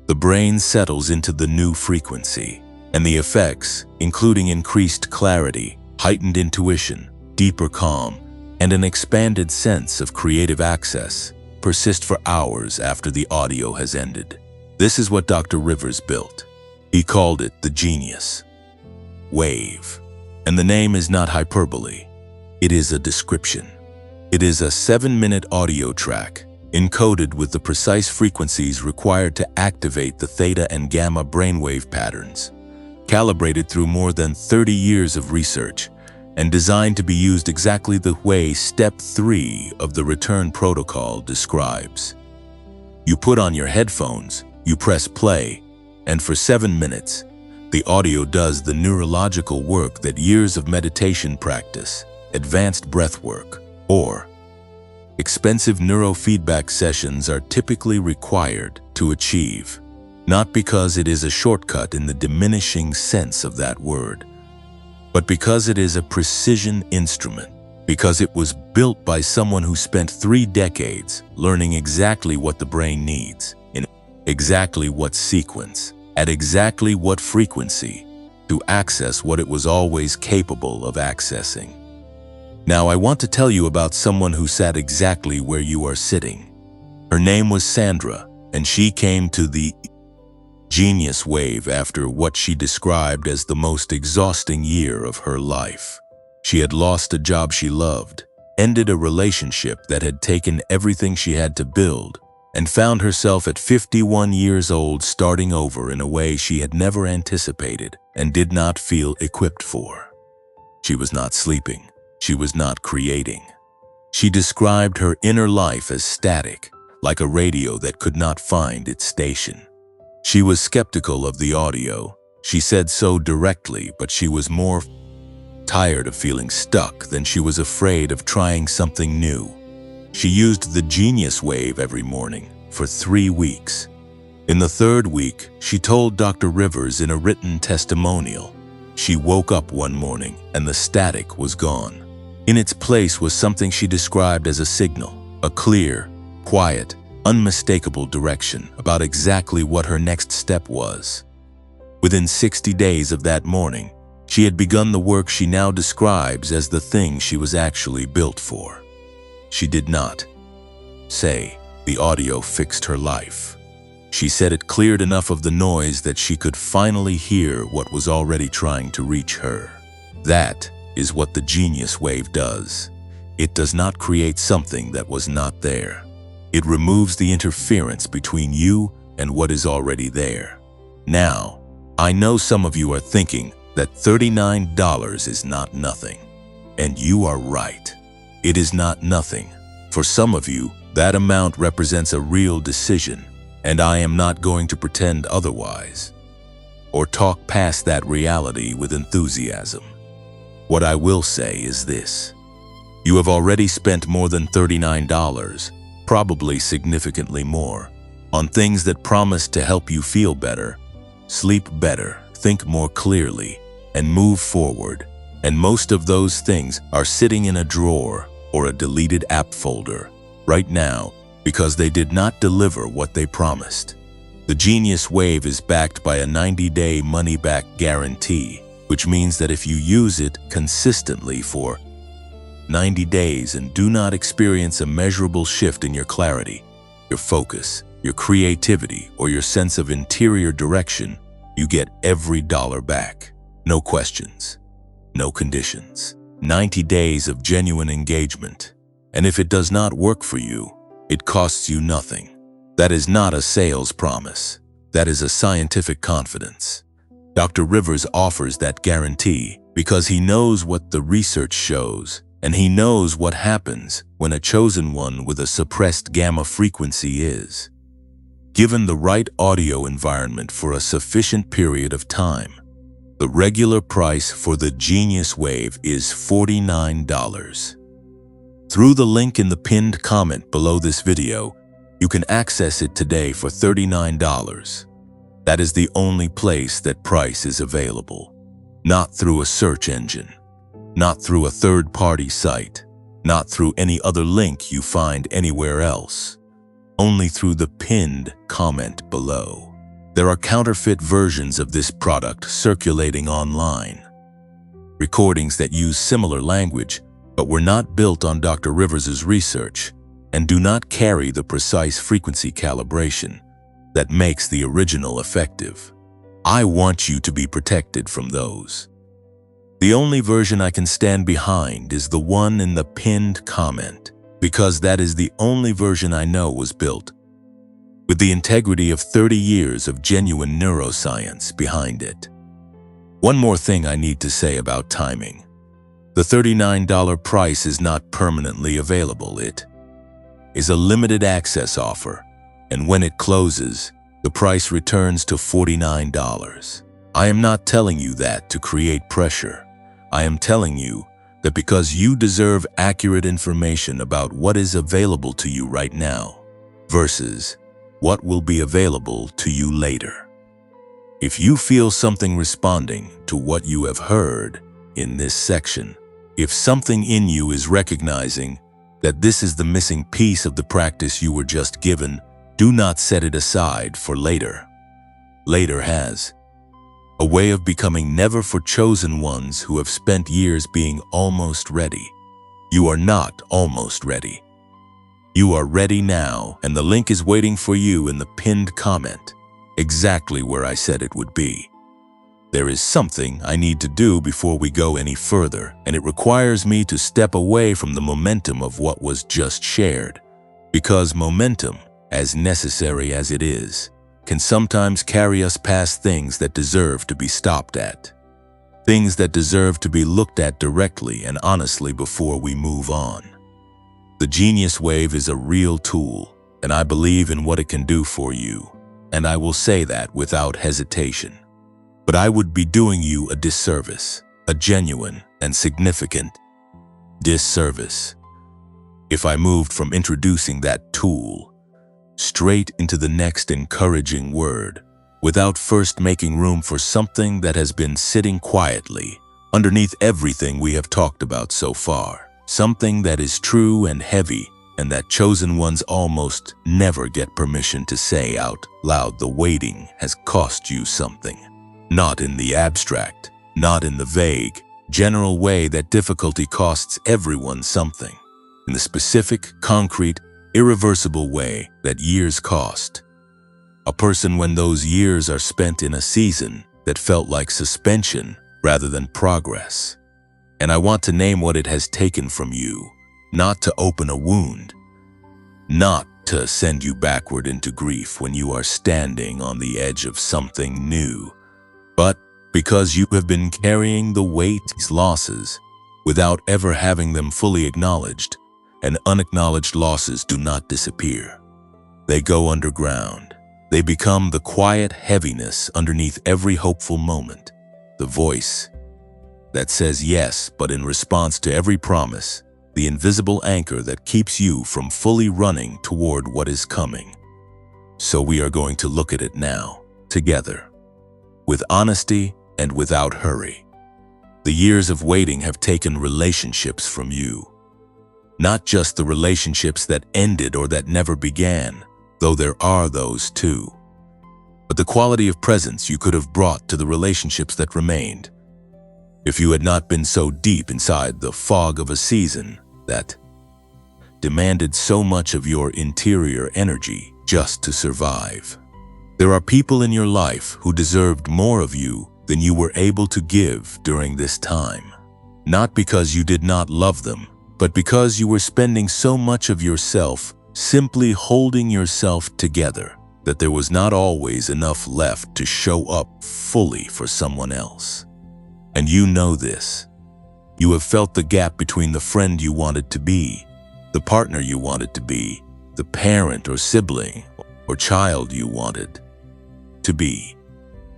The brain settles into the new frequency, and the effects, including increased clarity, heightened intuition, deeper calm, and an expanded sense of creative access, persist for hours after the audio has ended. This is what Dr. Rivers built. He called it the Genius Wave. And the name is not hyperbole. It is a description. It is a 7-minute audio track encoded with the precise frequencies required to activate the theta and gamma brainwave patterns, calibrated through more than 30 years of research and designed to be used exactly the way Step 3 of the Return Protocol describes. You put on your headphones, you press play, and for 7 minutes, the audio does the neurological work that years of meditation practice, advanced breath work, or expensive neurofeedback sessions are typically required to achieve, not because it is a shortcut in the diminishing sense of that word, but because it is a precision instrument, because it was built by someone who spent 3 decades learning exactly what the brain needs, in exactly what sequence, at exactly what frequency, to access what it was always capable of accessing. Now, I want to tell you about someone who sat exactly where you are sitting. Her name was Sandra, and she came to the Genius Wave after what she described as the most exhausting year of her life. She had lost a job she loved, ended a relationship that had taken everything she had to build, and found herself at 51 years old starting over in a way she had never anticipated and did not feel equipped for. She was not sleeping. She was not creating. She described her inner life as static, like a radio that could not find its station. She was skeptical of the audio. She said so directly, but she was more tired of feeling stuck than she was afraid of trying something new. She used the Genius Wave every morning for 3 weeks. In the 3rd week, she told Dr. Rivers in a written testimonial, she woke up one morning and the static was gone. In its place was something she described as a signal, a clear, quiet, unmistakable direction about exactly what her next step was. Within 60 days of that morning, she had begun the work she now describes as the thing she was actually built for. She did not say the audio fixed her life. She said it cleared enough of the noise that she could finally hear what was already trying to reach her. That is what the Genius Wave does. It does not create something that was not there. It removes the interference between you and what is already there. Now, I know some of you are thinking that $39 is not nothing. And you are right. It is not nothing. For some of you, that amount represents a real decision, and I am not going to pretend otherwise, or talk past that reality with enthusiasm. What I will say is this. You have already spent more than $39, probably significantly more, on things that promise to help you feel better, sleep better, think more clearly, and move forward. And most of those things are sitting in a drawer or a deleted app folder right now because they did not deliver what they promised. The Genius Wave is backed by a 90-day money-back guarantee, which means that if you use it consistently for 90 days and do not experience a measurable shift in your clarity, your focus, your creativity, or your sense of interior direction, you get every dollar back. No questions, no conditions. 90 days of genuine engagement. And if it does not work for you, it costs you nothing. That is not a sales promise. That is a scientific confidence. Dr. Rivers offers that guarantee because he knows what the research shows, and he knows what happens when a chosen one with a suppressed gamma frequency is given the right audio environment for a sufficient period of time. The regular price for the Genius Wave is $49. Through the link in the pinned comment below this video, you can access it today for $39. That is the only place that price is available. Not through a search engine, not through a third-party site, not through any other link you find anywhere else. Only through the pinned comment below. There are counterfeit versions of this product circulating online. Recordings that use similar language, but were not built on Dr. Rivers' research and do not carry the precise frequency calibration that makes the original effective. I want you to be protected from those. The only version I can stand behind is the one in the pinned comment, because that is the only version I know was built with the integrity of 30 years of genuine neuroscience behind it. One more thing I need to say about timing. The $39 price is not permanently available. It is a limited access offer, and when it closes, the price returns to $49. I am not telling you that to create pressure. I am telling you that because you deserve accurate information about what is available to you right now versus what will be available to you later. If you feel something responding to what you have heard in this section, if something in you is recognizing that this is the missing piece of the practice you were just given, do not set it aside for later. Later has a way of becoming never for chosen ones who have spent years being almost ready. You are not almost ready. You are ready now, and the link is waiting for you in the pinned comment, exactly where I said it would be. There is something I need to do before we go any further, and it requires me to step away from the momentum of what was just shared, because momentum, as necessary as it is, can sometimes carry us past things that deserve to be stopped at. Things that deserve to be looked at directly and honestly before we move on. The Genius Wave is a real tool, and I believe in what it can do for you, and I will say that without hesitation. But I would be doing you a disservice, a genuine and significant disservice, if I moved from introducing that tool straight into the next encouraging word, without first making room for something that has been sitting quietly underneath everything we have talked about so far. Something that is true and heavy, and that chosen ones almost never get permission to say out loud. The waiting has cost you something. Not in the abstract, not in the vague, general way that difficulty costs everyone something. In the specific, concrete, irreversible way that years cost a person when those years are spent in a season that felt like suspension rather than progress. And I want to name what it has taken from you, not to open a wound, not to send you backward into grief when you are standing on the edge of something new, but because you have been carrying the weight of these losses without ever having them fully acknowledged. And unacknowledged losses do not disappear. They go underground. They become the quiet heaviness underneath every hopeful moment, the voice that says yes, but in response to every promise, the invisible anchor that keeps you from fully running toward what is coming. So we are going to look at it now, together, with honesty and without hurry. The years of waiting have taken relationships from you. Not just the relationships that ended or that never began, though there are those too, but the quality of presence you could have brought to the relationships that remained. If you had not been so deep inside the fog of a season that demanded so much of your interior energy just to survive. There are people in your life who deserved more of you than you were able to give during this time. Not because you did not love them, but because you were spending so much of yourself simply holding yourself together that there was not always enough left to show up fully for someone else. And you know this. You have felt the gap between the friend you wanted to be, the partner you wanted to be, the parent or sibling or child you wanted to be,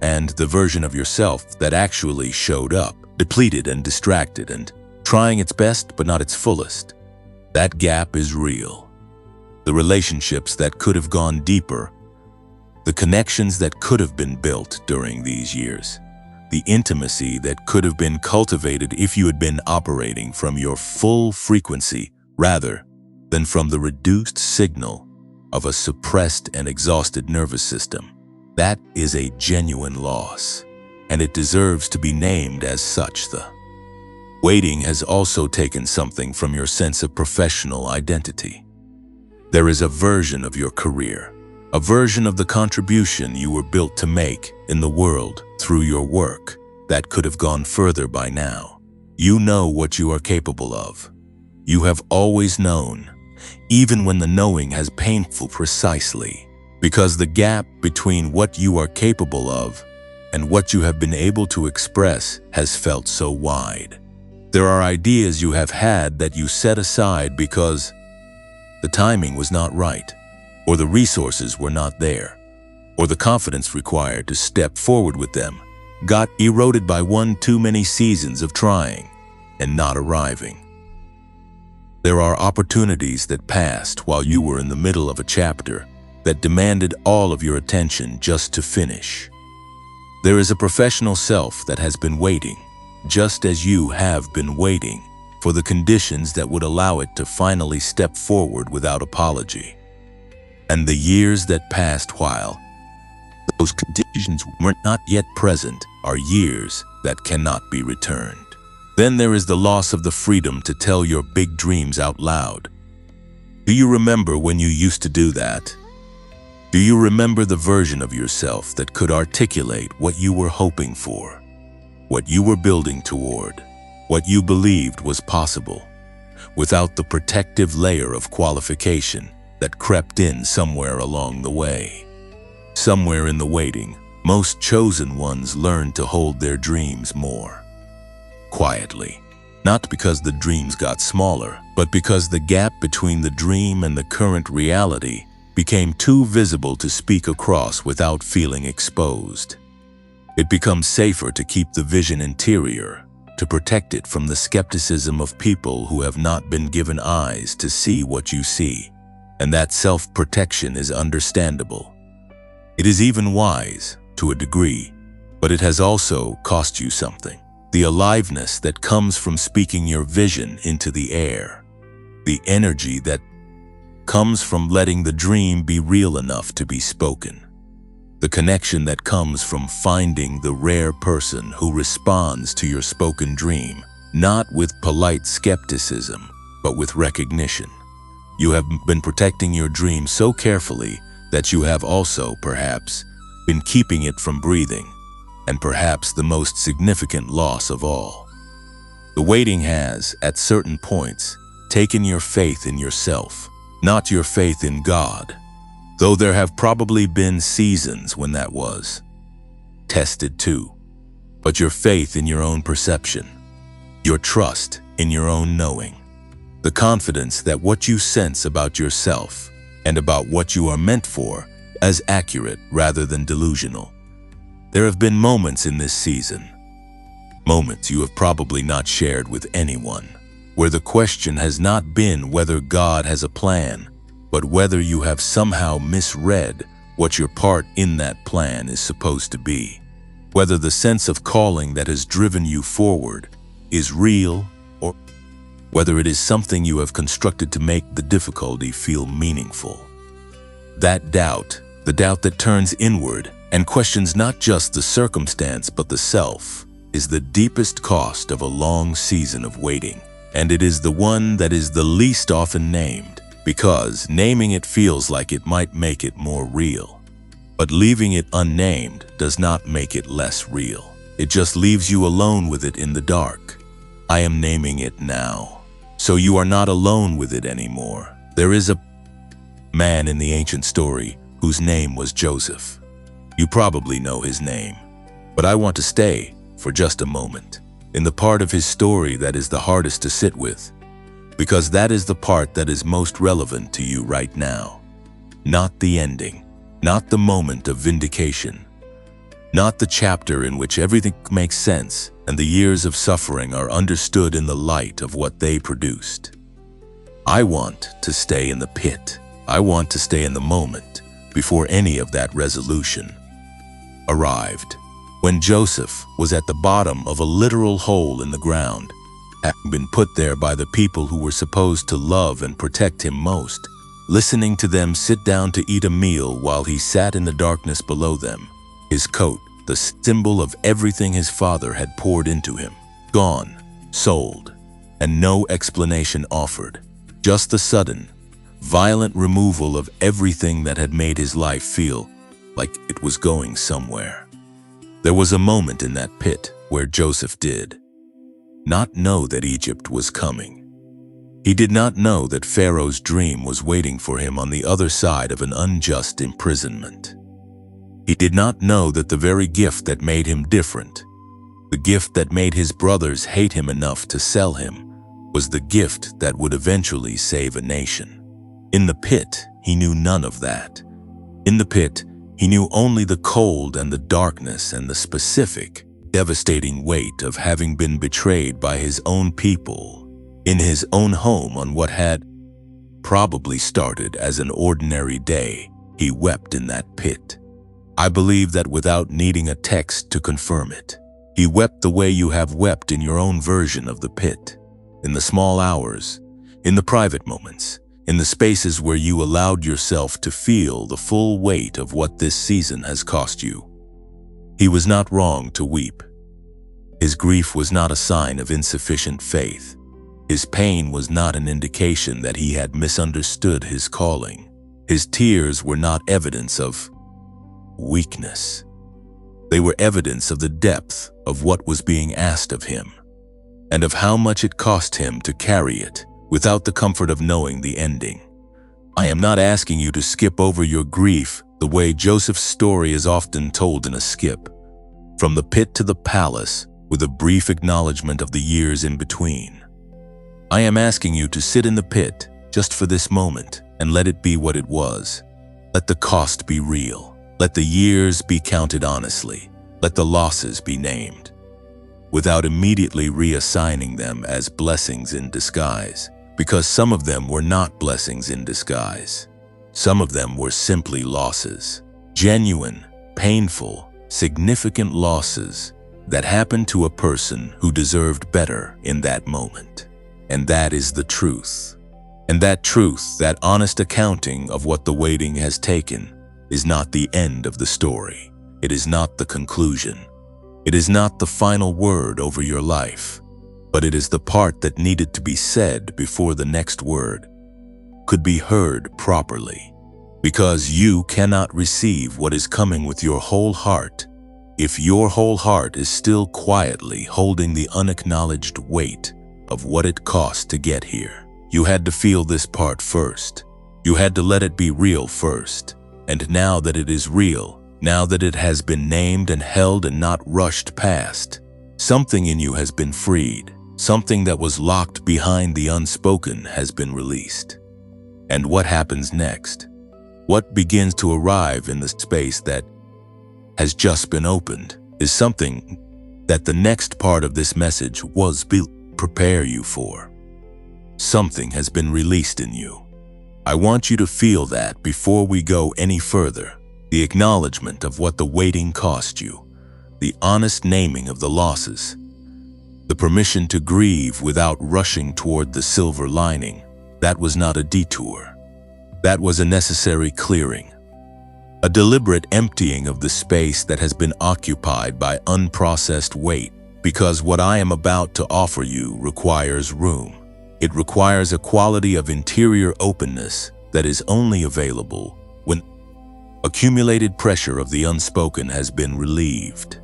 and the version of yourself that actually showed up, depleted and distracted and trying its best but not its fullest. That gap is real. The relationships that could have gone deeper, the connections that could have been built during these years, the intimacy that could have been cultivated if you had been operating from your full frequency rather than from the reduced signal of a suppressed and exhausted nervous system. That is a genuine loss, and it deserves to be named as such. The waiting has also taken something from your sense of professional identity. There is a version of your career, a version of the contribution you were built to make in the world through your work that could have gone further by now. You know what you are capable of. You have always known, even when the knowing has painful precisely, because the gap between what you are capable of and what you have been able to express has felt so wide. There are ideas you have had that you set aside because the timing was not right, or the resources were not there, or the confidence required to step forward with them got eroded by one too many seasons of trying and not arriving. There are opportunities that passed while you were in the middle of a chapter that demanded all of your attention just to finish. There is a professional self that has been waiting, just as you have been waiting, for the conditions that would allow it to finally step forward without apology. And the years that passed while those conditions were not yet present are years that cannot be returned. Then there is the loss of the freedom to tell your big dreams out loud. Do you remember when you used to do that? Do you remember the version of yourself that could articulate what you were hoping for, what you were building toward, what you believed was possible, without the protective layer of qualification that crept in somewhere along the way? Somewhere in the waiting, most chosen ones learned to hold their dreams more quietly, not because the dreams got smaller, but because the gap between the dream and the current reality became too visible to speak across without feeling exposed. It becomes safer to keep the vision interior, to protect it from the skepticism of people who have not been given eyes to see what you see. And that self-protection is understandable. It is even wise, to a degree, but it has also cost you something. The aliveness that comes from speaking your vision into the air. The energy that comes from letting the dream be real enough to be spoken. The connection that comes from finding the rare person who responds to your spoken dream, not with polite skepticism, but with recognition. You have been protecting your dream so carefully that you have also, perhaps, been keeping it from breathing, and perhaps the most significant loss of all. The waiting has, at certain points, taken your faith in yourself, not your faith in God, though there have probably been seasons when that was tested too, but your faith in your own perception, your trust in your own knowing, the confidence that what you sense about yourself and about what you are meant for is accurate rather than delusional. There have been moments in this season, moments you have probably not shared with anyone, where the question has not been whether God has a plan, but whether you have somehow misread what your part in that plan is supposed to be, whether the sense of calling that has driven you forward is real, or whether it is something you have constructed to make the difficulty feel meaningful. That doubt, the doubt that turns inward and questions not just the circumstance but the self, is the deepest cost of a long season of waiting. And it is the one that is the least often named, because naming it feels like it might make it more real. But leaving it unnamed does not make it less real. It just leaves you alone with it in the dark. I am naming it now, so you are not alone with it anymore. There is a man in the ancient story whose name was Joseph. You probably know his name, but I want to stay for just a moment in the part of his story that is the hardest to sit with, because that is the part that is most relevant to you right now. Not the ending, not the moment of vindication, not the chapter in which everything makes sense and the years of suffering are understood in the light of what they produced. I want to stay in the pit. I want to stay in the moment before any of that resolution arrived. When Joseph was at the bottom of a literal hole in the ground, having been put there by the people who were supposed to love and protect him most, listening to them sit down to eat a meal while he sat in the darkness below them, his coat, the symbol of everything his father had poured into him, gone, sold, and no explanation offered, just the sudden, violent removal of everything that had made his life feel like it was going somewhere. There was a moment in that pit where Joseph did not know that Egypt was coming. He did not know that Pharaoh's dream was waiting for him on the other side of an unjust imprisonment. He did not know that the very gift that made him different, the gift that made his brothers hate him enough to sell him, was the gift that would eventually save a nation. In the pit, he knew none of that. In the pit, he knew only the cold and the darkness and the specific, devastating weight of having been betrayed by his own people in his own home on what had probably started as an ordinary day. He wept in that pit. I believe that without needing a text to confirm it. He wept the way you have wept in your own version of the pit, in the small hours, in the private moments, in the spaces where you allowed yourself to feel the full weight of what this season has cost you. He was not wrong to weep. His grief was not a sign of insufficient faith. His pain was not an indication that he had misunderstood his calling. His tears were not evidence of weakness. They were evidence of the depth of what was being asked of him, and of how much it cost him to carry it without the comfort of knowing the ending. I am not asking you to skip over your grief the way Joseph's story is often told in a skip, from the pit to the palace, with a brief acknowledgement of the years in between. I am asking you to sit in the pit just for this moment and let it be what it was. Let the cost be real. Let the years be counted honestly. Let the losses be named, without immediately reassigning them as blessings in disguise, because some of them were not blessings in disguise. Some of them were simply losses, genuine, painful, significant losses that happened to a person who deserved better in that moment. And that is the truth. And that truth, that honest accounting of what the waiting has taken, is not the end of the story. It is not the conclusion. It is not the final word over your life, but it is the part that needed to be said before the next word could be heard properly. Because you cannot receive what is coming with your whole heart if your whole heart is still quietly holding the unacknowledged weight of what it cost to get here. You had to feel this part first. You had to let it be real first. And now that it is real, now that it has been named and held and not rushed past, something in you has been freed. Something that was locked behind the unspoken has been released. And what happens next? What begins to arrive in the space that has just been opened is something that the next part of this message was built to prepare you for. Something has been released in you. I want you to feel that before we go any further. The acknowledgement of what the waiting cost you, the honest naming of the losses, the permission to grieve without rushing toward the silver lining. That was not a detour. That was a necessary clearing, a deliberate emptying of the space that has been occupied by unprocessed weight, because what I am about to offer you requires room. It requires a quality of interior openness that is only available when accumulated pressure of the unspoken has been relieved.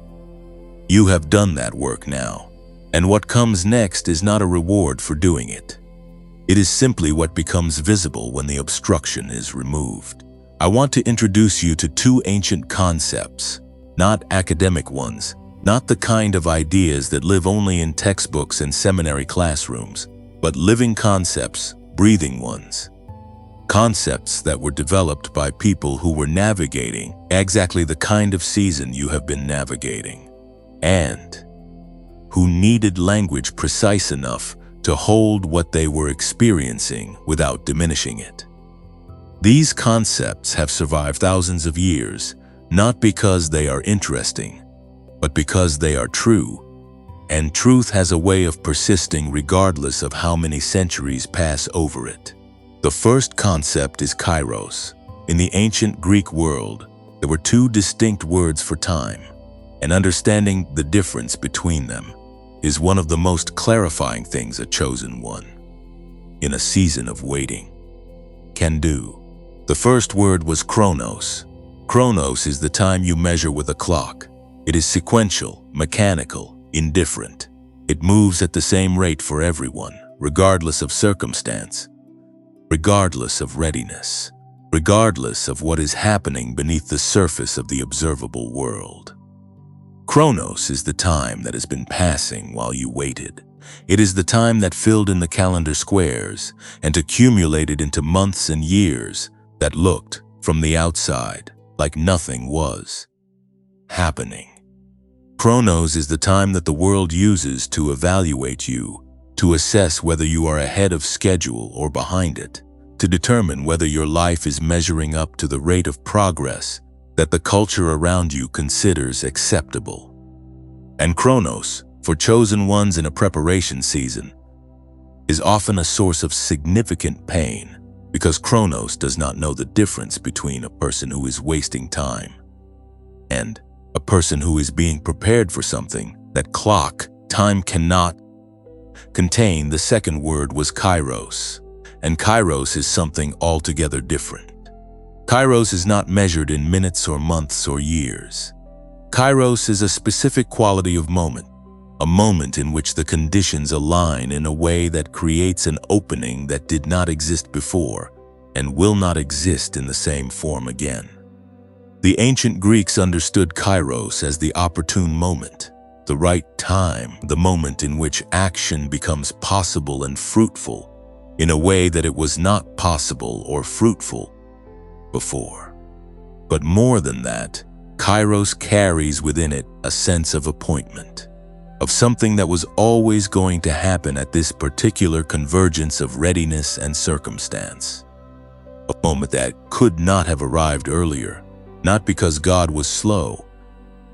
You have done that work now, and what comes next is not a reward for doing it. It is simply what becomes visible when the obstruction is removed. I want to introduce you to two ancient concepts, not academic ones, not the kind of ideas that live only in textbooks and seminary classrooms, but living concepts, breathing ones. Concepts that were developed by people who were navigating exactly the kind of season you have been navigating, and who needed language precise enough to hold what they were experiencing without diminishing it. These concepts have survived thousands of years, not because they are interesting, but because they are true, and truth has a way of persisting regardless of how many centuries pass over it. The first concept is kairos. In the ancient Greek world, there were two distinct words for time, and understanding the difference between them is one of the most clarifying things a chosen one, in a season of waiting, can do. The first word was chronos. Chronos is the time you measure with a clock. It is sequential, mechanical, indifferent. It moves at the same rate for everyone, regardless of circumstance, regardless of readiness, regardless of what is happening beneath the surface of the observable world. Chronos is the time that has been passing while you waited. It is the time that filled in the calendar squares and accumulated into months and years that looked, from the outside, like nothing was happening. Chronos is the time that the world uses to evaluate you, to assess whether you are ahead of schedule or behind it, to determine whether your life is measuring up to the rate of progress that the culture around you considers acceptable. And Chronos, for chosen ones in a preparation season, is often a source of significant pain, because Chronos does not know the difference between a person who is wasting time and a person who is being prepared for something that time cannot contain. The second word was kairos, and kairos is something altogether different. Kairos is not measured in minutes or months or years. Kairos is a specific quality of moment, a moment in which the conditions align in a way that creates an opening that did not exist before and will not exist in the same form again. The ancient Greeks understood kairos as the opportune moment, the right time, the moment in which action becomes possible and fruitful in a way that it was not possible or fruitful before. But more than that, kairos carries within it a sense of appointment, of something that was always going to happen at this particular convergence of readiness and circumstance. A moment that could not have arrived earlier, not because God was slow,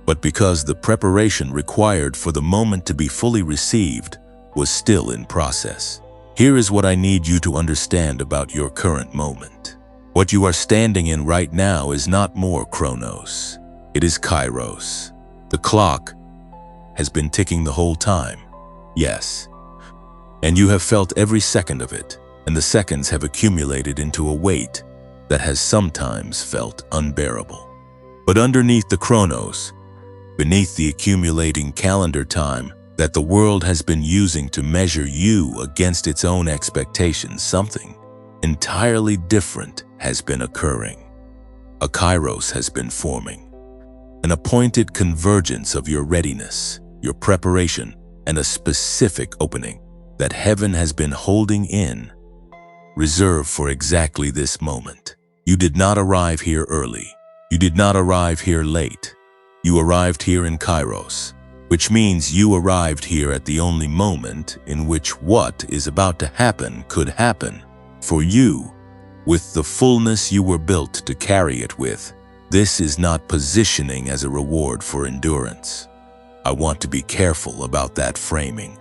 but because the preparation required for the moment to be fully received was still in process. Here is what I need you to understand about your current moment. What you are standing in right now is not more Chronos. It is Kairos. The clock has been ticking the whole time, yes. And you have felt every second of it, and the seconds have accumulated into a weight that has sometimes felt unbearable. But underneath the Chronos, beneath the accumulating calendar time that the world has been using to measure you against its own expectations, something entirely different has been occurring. A kairos has been forming, an appointed convergence of your readiness, your preparation, and a specific opening that heaven has been holding in, reserved for exactly this moment. You did not arrive here early. You did not arrive here late. You arrived here in kairos, which means you arrived here at the only moment in which what is about to happen could happen for you, with the fullness you were built to carry it with. This is not positioning as a reward for endurance. I want to be careful about that framing,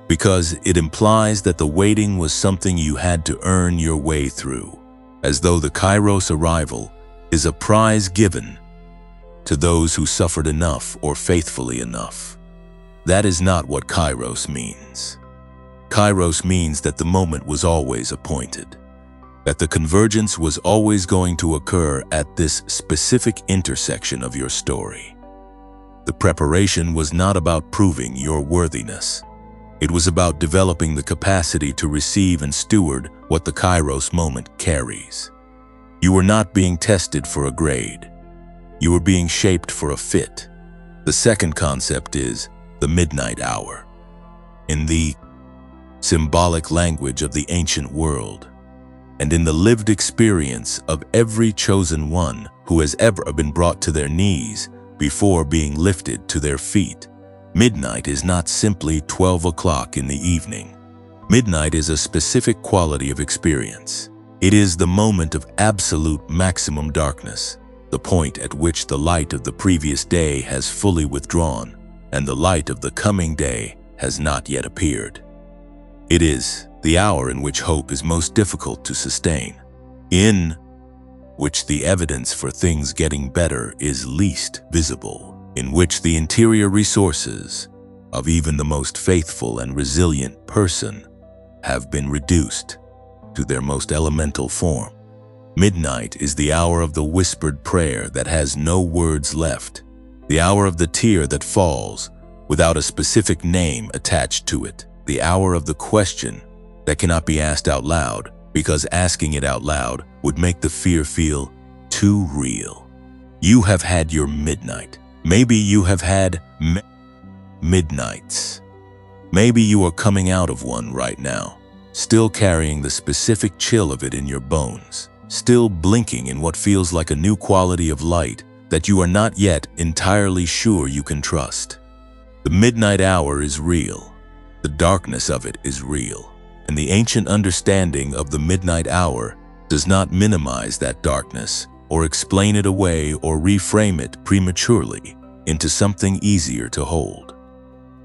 because it implies that the waiting was something you had to earn your way through, as though the kairos arrival is a prize given to those who suffered enough or faithfully enough. That is not what kairos means. Kairos means that the moment was always appointed, that the convergence was always going to occur at this specific intersection of your story. The preparation was not about proving your worthiness. It was about developing the capacity to receive and steward what the kairos moment carries. You were not being tested for a grade. You were being shaped for a fit. The second concept is the midnight hour. In the symbolic language of the ancient world, and in the lived experience of every chosen one who has ever been brought to their knees before being lifted to their feet, midnight is not simply 12 o'clock in the evening. Midnight is a specific quality of experience. It is the moment of absolute maximum darkness, the point at which the light of the previous day has fully withdrawn and the light of the coming day has not yet appeared. It is the hour in which hope is most difficult to sustain, in which the evidence for things getting better is least visible, in which the interior resources of even the most faithful and resilient person have been reduced to their most elemental form. Midnight is the hour of the whispered prayer that has no words left, the hour of the tear that falls without a specific name attached to it, the hour of the question that cannot be asked out loud because asking it out loud would make the fear feel too real. You have had your midnight. Maybe you have had midnights. Maybe you are coming out of one right now, still carrying the specific chill of it in your bones, still blinking in what feels like a new quality of light that you are not yet entirely sure you can trust. The midnight hour is real. The darkness of it is real. And the ancient understanding of the midnight hour does not minimize that darkness or explain it away or reframe it prematurely into something easier to hold.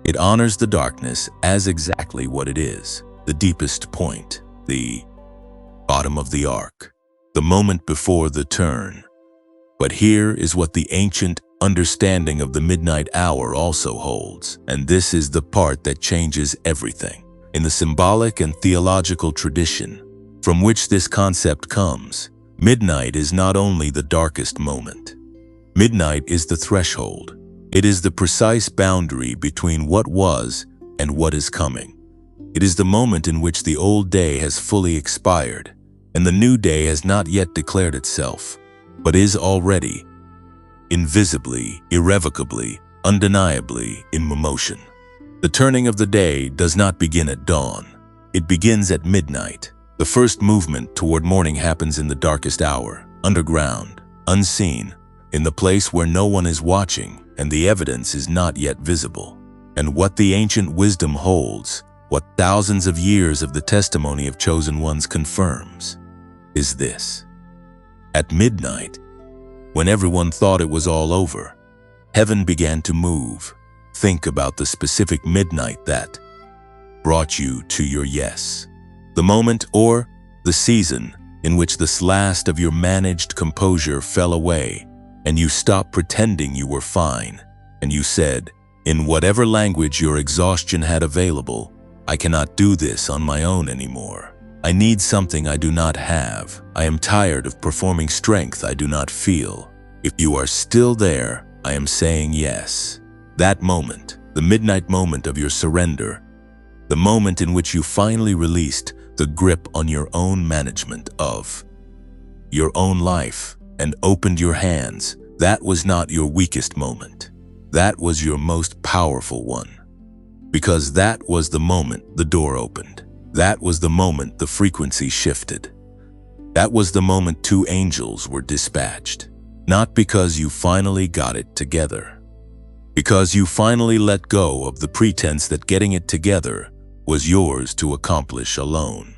It honors the darkness as exactly what it is, the deepest point, the bottom of the arc, the moment before the turn. But here is what the ancient understanding of the midnight hour also holds, and this is the part that changes everything. In the symbolic and theological tradition from which this concept comes, midnight is not only the darkest moment. Midnight is the threshold. It is the precise boundary between what was and what is coming. It is the moment in which the old day has fully expired and the new day has not yet declared itself, but is already, invisibly, irrevocably, undeniably in motion. The turning of the day does not begin at dawn. It begins at midnight. The first movement toward morning happens in the darkest hour, underground, unseen, in the place where no one is watching and the evidence is not yet visible. And what the ancient wisdom holds, what thousands of years of the testimony of chosen ones confirms, is this. At midnight, when everyone thought it was all over, heaven began to move. Think about the specific midnight that brought you to your yes. The moment or the season in which this last of your managed composure fell away and you stopped pretending you were fine and you said, in whatever language your exhaustion had available, I cannot do this on my own anymore. I need something I do not have. I am tired of performing strength I do not feel. If you are still there, I am saying yes. That moment, the midnight moment of your surrender, the moment in which you finally released the grip on your own management of your own life and opened your hands, that was not your weakest moment. That was your most powerful one. Because that was the moment the door opened. That was the moment the frequency shifted. That was the moment two angels were dispatched. Not because you finally got it together. Because you finally let go of the pretense that getting it together was yours to accomplish alone.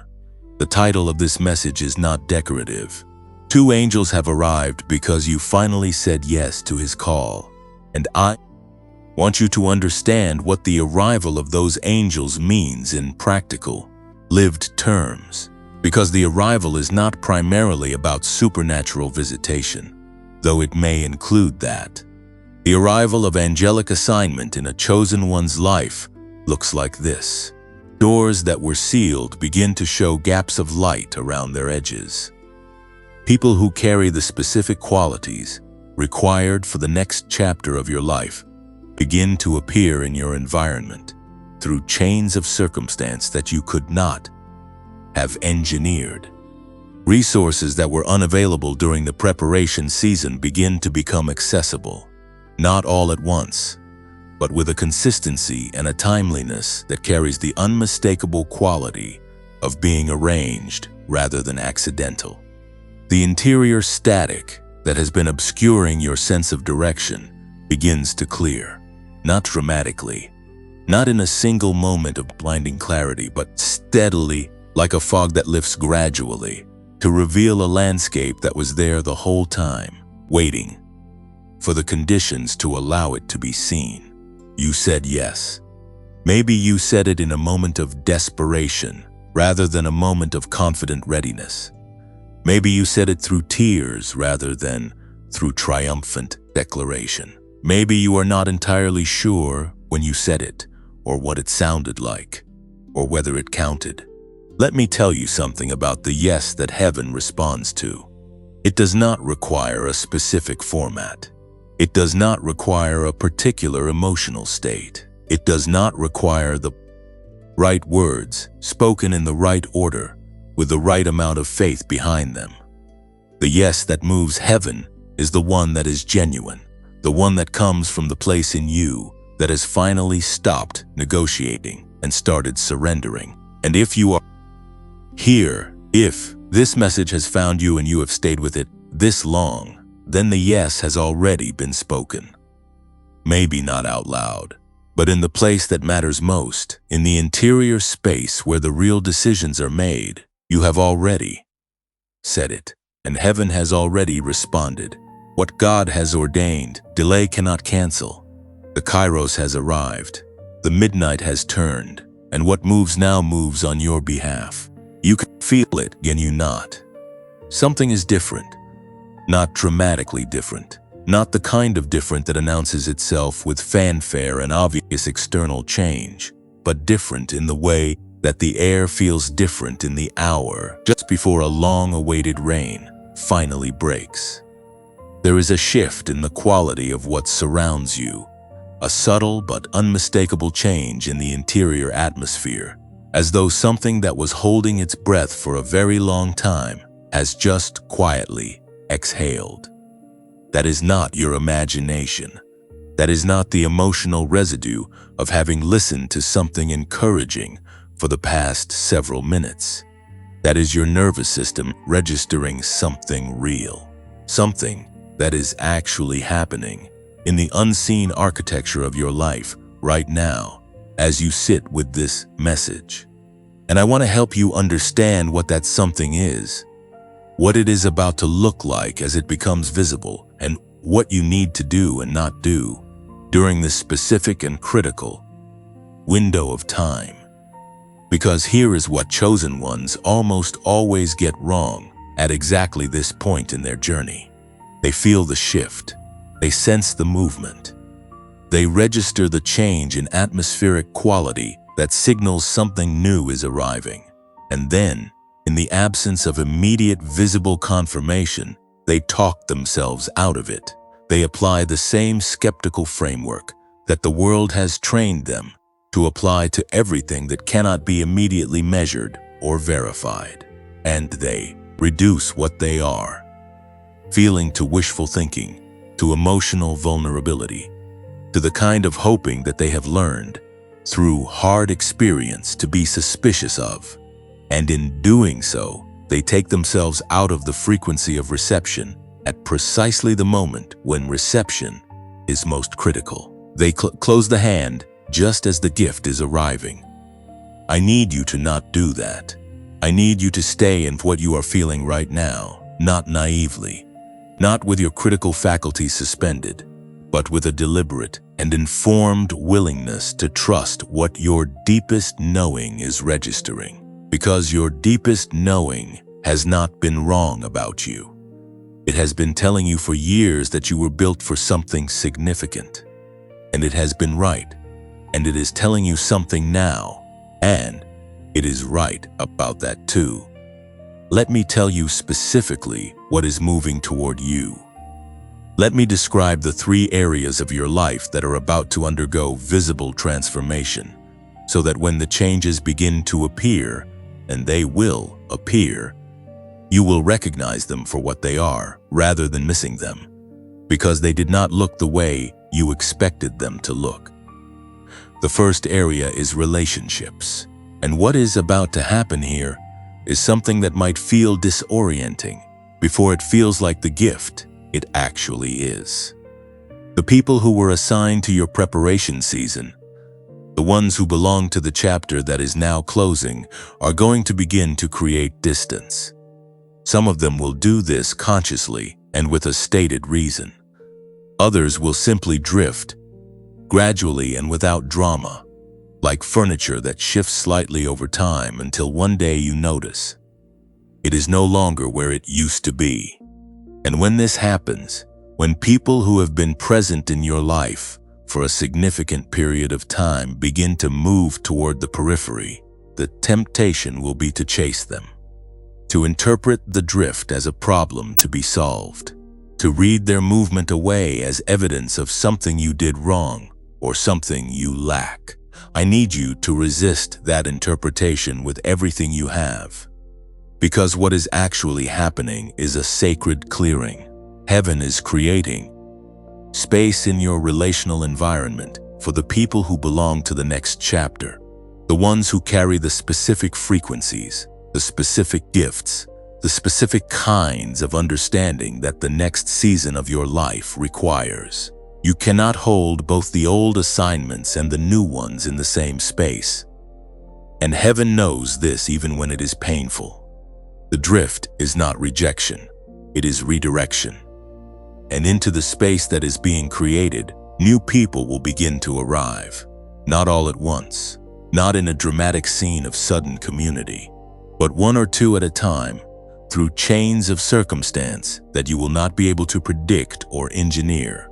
The title of this message is not decorative. Two angels have arrived because you finally said yes to his call. And I want you to understand what the arrival of those angels means in practical, lived terms. Because the arrival is not primarily about supernatural visitation, though it may include that. The arrival of angelic assignment in a chosen one's life looks like this. Doors that were sealed begin to show gaps of light around their edges. People who carry the specific qualities required for the next chapter of your life begin to appear in your environment through chains of circumstance that you could not have engineered. Resources that were unavailable during the preparation season begin to become accessible, not all at once, but with a consistency and a timeliness that carries the unmistakable quality of being arranged rather than accidental. The interior static that has been obscuring your sense of direction begins to clear, not dramatically, Not in a single moment of blinding clarity, but steadily, like a fog that lifts gradually, to reveal a landscape that was there the whole time, waiting for the conditions to allow it to be seen. You said yes. Maybe you said it in a moment of desperation, rather than a moment of confident readiness. Maybe you said it through tears rather than through triumphant declaration. Maybe you are not entirely sure when you said it, or what it sounded like, or whether it counted. Let me tell you something about the yes that heaven responds to. It does not require a specific format. It does not require a particular emotional state. It does not require the right words, spoken in the right order, with the right amount of faith behind them. The yes that moves heaven is the one that is genuine, the one that comes from the place in you that has finally stopped negotiating and started surrendering. And if you are here, if this message has found you and you have stayed with it this long, then the yes has already been spoken. Maybe not out loud, but in the place that matters most, in the interior space where the real decisions are made, you have already said it, and heaven has already responded. What God has ordained, delay cannot cancel. The Kairos has arrived. The midnight has turned, and what moves now moves on your behalf. You can feel it, can you not? Something is different. Not dramatically different. Not the kind of different that announces itself with fanfare and obvious external change, but different in the way that the air feels different in the hour just before a long-awaited rain finally breaks. There is a shift in the quality of what surrounds you, a subtle but unmistakable change in the interior atmosphere, as though something that was holding its breath for a very long time has just quietly exhaled. That is not your imagination. That is not the emotional residue of having listened to something encouraging for the past several minutes. That is your nervous system registering something real, something that is actually happening in the unseen architecture of your life right now as you sit with this message. And I want to help you understand what that something is, what it is about to look like as it becomes visible, and what you need to do and not do during this specific and critical window of time. Because here is what chosen ones almost always get wrong at exactly this point in their journey. They feel the shift. They sense the movement. They register the change in atmospheric quality that signals something new is arriving. And then, in the absence of immediate visible confirmation, they talk themselves out of it. They apply the same skeptical framework that the world has trained them to apply to everything that cannot be immediately measured or verified. And they reduce what they are, feeling to wishful thinking, to emotional vulnerability, to the kind of hoping that they have learned through hard experience to be suspicious of. And in doing so, they take themselves out of the frequency of reception at precisely the moment when reception is most critical. They close the hand just as the gift is arriving. I need you to not do that. I need you to stay in what you are feeling right now, not naively, not with your critical faculties suspended, but with a deliberate and informed willingness to trust what your deepest knowing is registering. Because your deepest knowing has not been wrong about you. It has been telling you for years that you were built for something significant. And it has been right. And it is telling you something now. And it is right about that too. Let me tell you specifically what is moving toward you. Let me describe the 3 areas of your life that are about to undergo visible transformation, so that when the changes begin to appear, and they will appear, you will recognize them for what they are, rather than missing them, because they did not look the way you expected them to look. The first area is relationships, and what is about to happen here is something that might feel disorienting before it feels like the gift it actually is. The people who were assigned to your preparation season, The ones who belong to the chapter that is now closing are going to begin to create distance. Some of them will do this consciously and with a stated reason. Others will simply drift, gradually and without drama, like furniture that shifts slightly over time until one day you notice it is no longer where it used to be. And when this happens, when people who have been present in your life for a significant period of time begin to move toward the periphery, the temptation will be to chase them, to interpret the drift as a problem to be solved, to read their movement away as evidence of something you did wrong or something you lack. I need you to resist that interpretation with everything you have. Because what is actually happening is a sacred clearing. Heaven is creating space in your relational environment for the people who belong to the next chapter, the ones who carry the specific frequencies, the specific gifts, the specific kinds of understanding that the next season of your life requires. You cannot hold both the old assignments and the new ones in the same space. And heaven knows this even when it is painful. The drift is not rejection, it is redirection. And into the space that is being created, new people will begin to arrive. Not all at once, not in a dramatic scene of sudden community, but one or two at a time, through chains of circumstance that you will not be able to predict or engineer.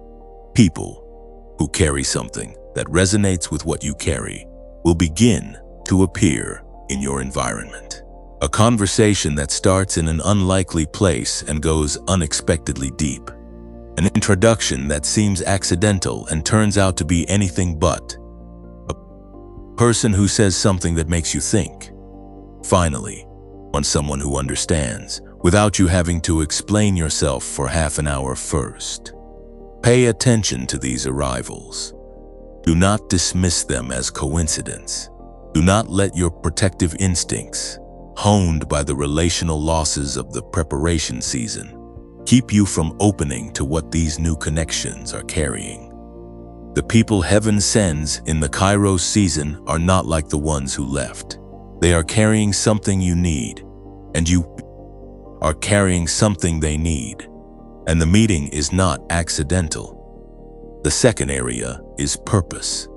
People who carry something that resonates with what you carry will begin to appear in your environment. A conversation that starts in an unlikely place and goes unexpectedly deep. An introduction that seems accidental and turns out to be anything but. A person who says something that makes you think. Finally, on someone who understands, without you having to explain yourself for half an hour first. Pay attention to these arrivals. Do not dismiss them as coincidence. Do not let your protective instincts, honed by the relational losses of the preparation season, keep you from opening to what these new connections are carrying. The people heaven sends in the Kairos season are not like the ones who left. They are carrying something you need, and you are carrying something they need. And the meeting is not accidental. The second area is purpose.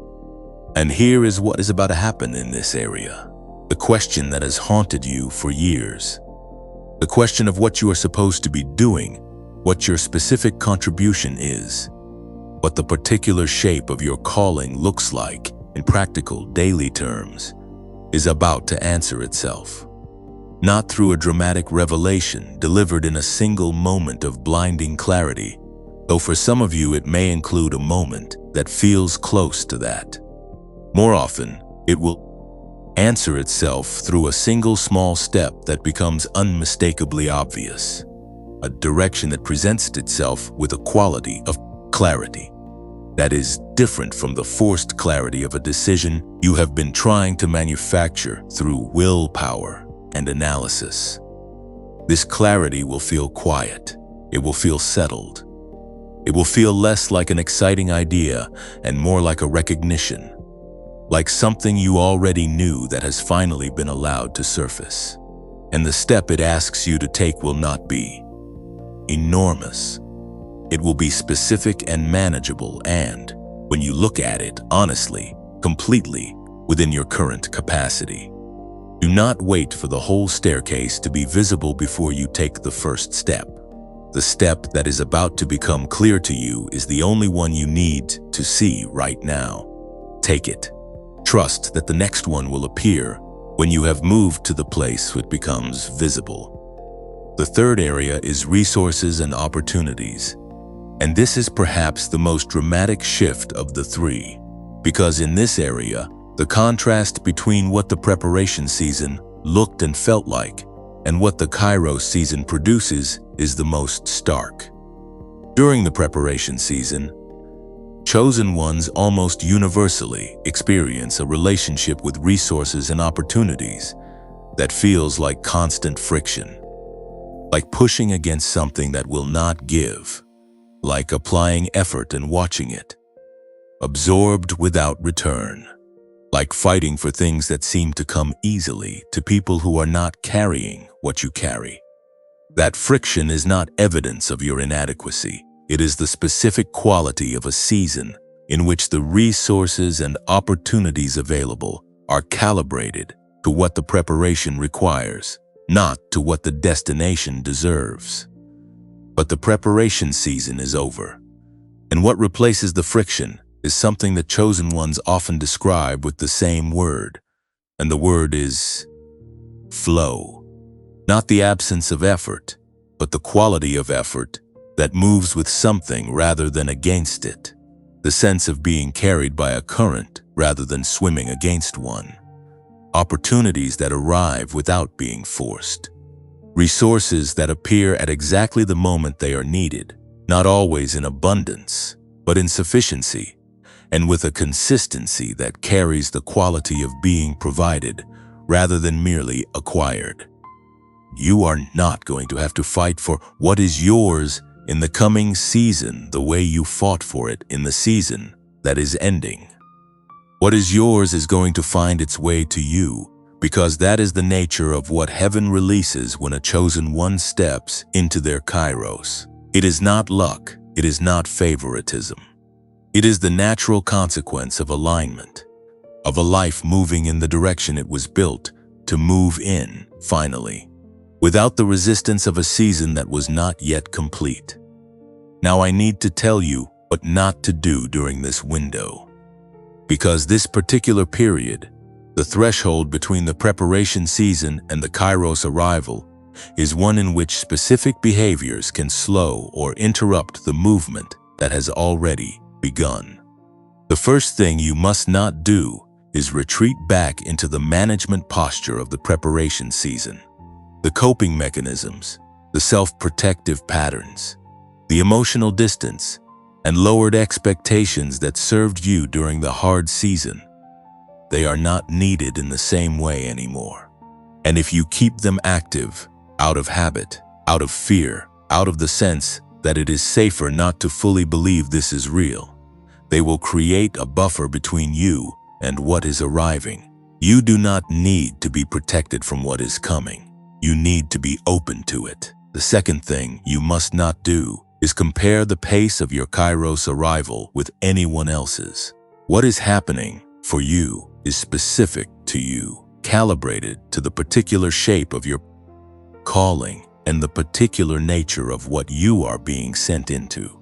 And here is what is about to happen in this area. The question that has haunted you for years. The question of what you are supposed to be doing, what your specific contribution is, what the particular shape of your calling looks like in practical daily terms, is about to answer itself. Not through a dramatic revelation delivered in a single moment of blinding clarity, though for some of you it may include a moment that feels close to that. More often, it will answer itself through a single small step that becomes unmistakably obvious, a direction that presents itself with a quality of clarity that is different from the forced clarity of a decision you have been trying to manufacture through willpower and analysis. This clarity will feel quiet. It will feel settled. It will feel less like an exciting idea and more like a recognition, like something you already knew that has finally been allowed to surface. And the step it asks you to take will not be enormous. It will be specific and manageable and, when you look at it honestly, completely within your current capacity. Do not wait for the whole staircase to be visible before you take the first step. The step that is about to become clear to you is the only one you need to see right now. Take it. Trust that the next one will appear when you have moved to the place it becomes visible. The third area is resources and opportunities. And this is perhaps the most dramatic shift of the three, because in this area, the contrast between what the preparation season looked and felt like and what the Kairos season produces is the most stark. During the preparation season, chosen ones almost universally experience a relationship with resources and opportunities that feels like constant friction, like pushing against something that will not give, like applying effort and watching it, absorbed without return. like fighting for things that seem to come easily to people who are not carrying what you carry. That friction is not evidence of your inadequacy. It is the specific quality of a season in which the resources and opportunities available are calibrated to what the preparation requires, not to what the destination deserves. But the preparation season is over, and what replaces the friction is something that chosen ones often describe with the same word, and the word is flow. Not the absence of effort, but the quality of effort that moves with something rather than against it. The sense of being carried by a current rather than swimming against one. Opportunities that arrive without being forced. Resources that appear at exactly the moment they are needed, not always in abundance, but in sufficiency, and with a consistency that carries the quality of being provided rather than merely acquired. You are not going to have to fight for what is yours in the coming season the way you fought for it in the season that is ending. What is yours is going to find its way to you, because that is the nature of what heaven releases when a chosen one steps into their kairos. It is not luck, it is not favoritism. It is the natural consequence of alignment, of a life moving in the direction it was built to move in, finally, without the resistance of a season that was not yet complete. Now I need to tell you what not to do during this window, because this particular period, the threshold between the preparation season and the kairos arrival, is one in which specific behaviors can slow or interrupt the movement that has already begun. The first thing you must not do is retreat back into the management posture of the preparation season. The coping mechanisms, the self-protective patterns, the emotional distance, and lowered expectations that served you during the hard season, they are not needed in the same way anymore. And if you keep them active, out of habit, out of fear, out of the sense that it is safer not to fully believe this is real, they will create a buffer between you and what is arriving. You do not need to be protected from what is coming. You need to be open to it. The second thing you must not do is compare the pace of your kairos arrival with anyone else's. What is happening for you is specific to you, calibrated to the particular shape of your calling and the particular nature of what you are being sent into.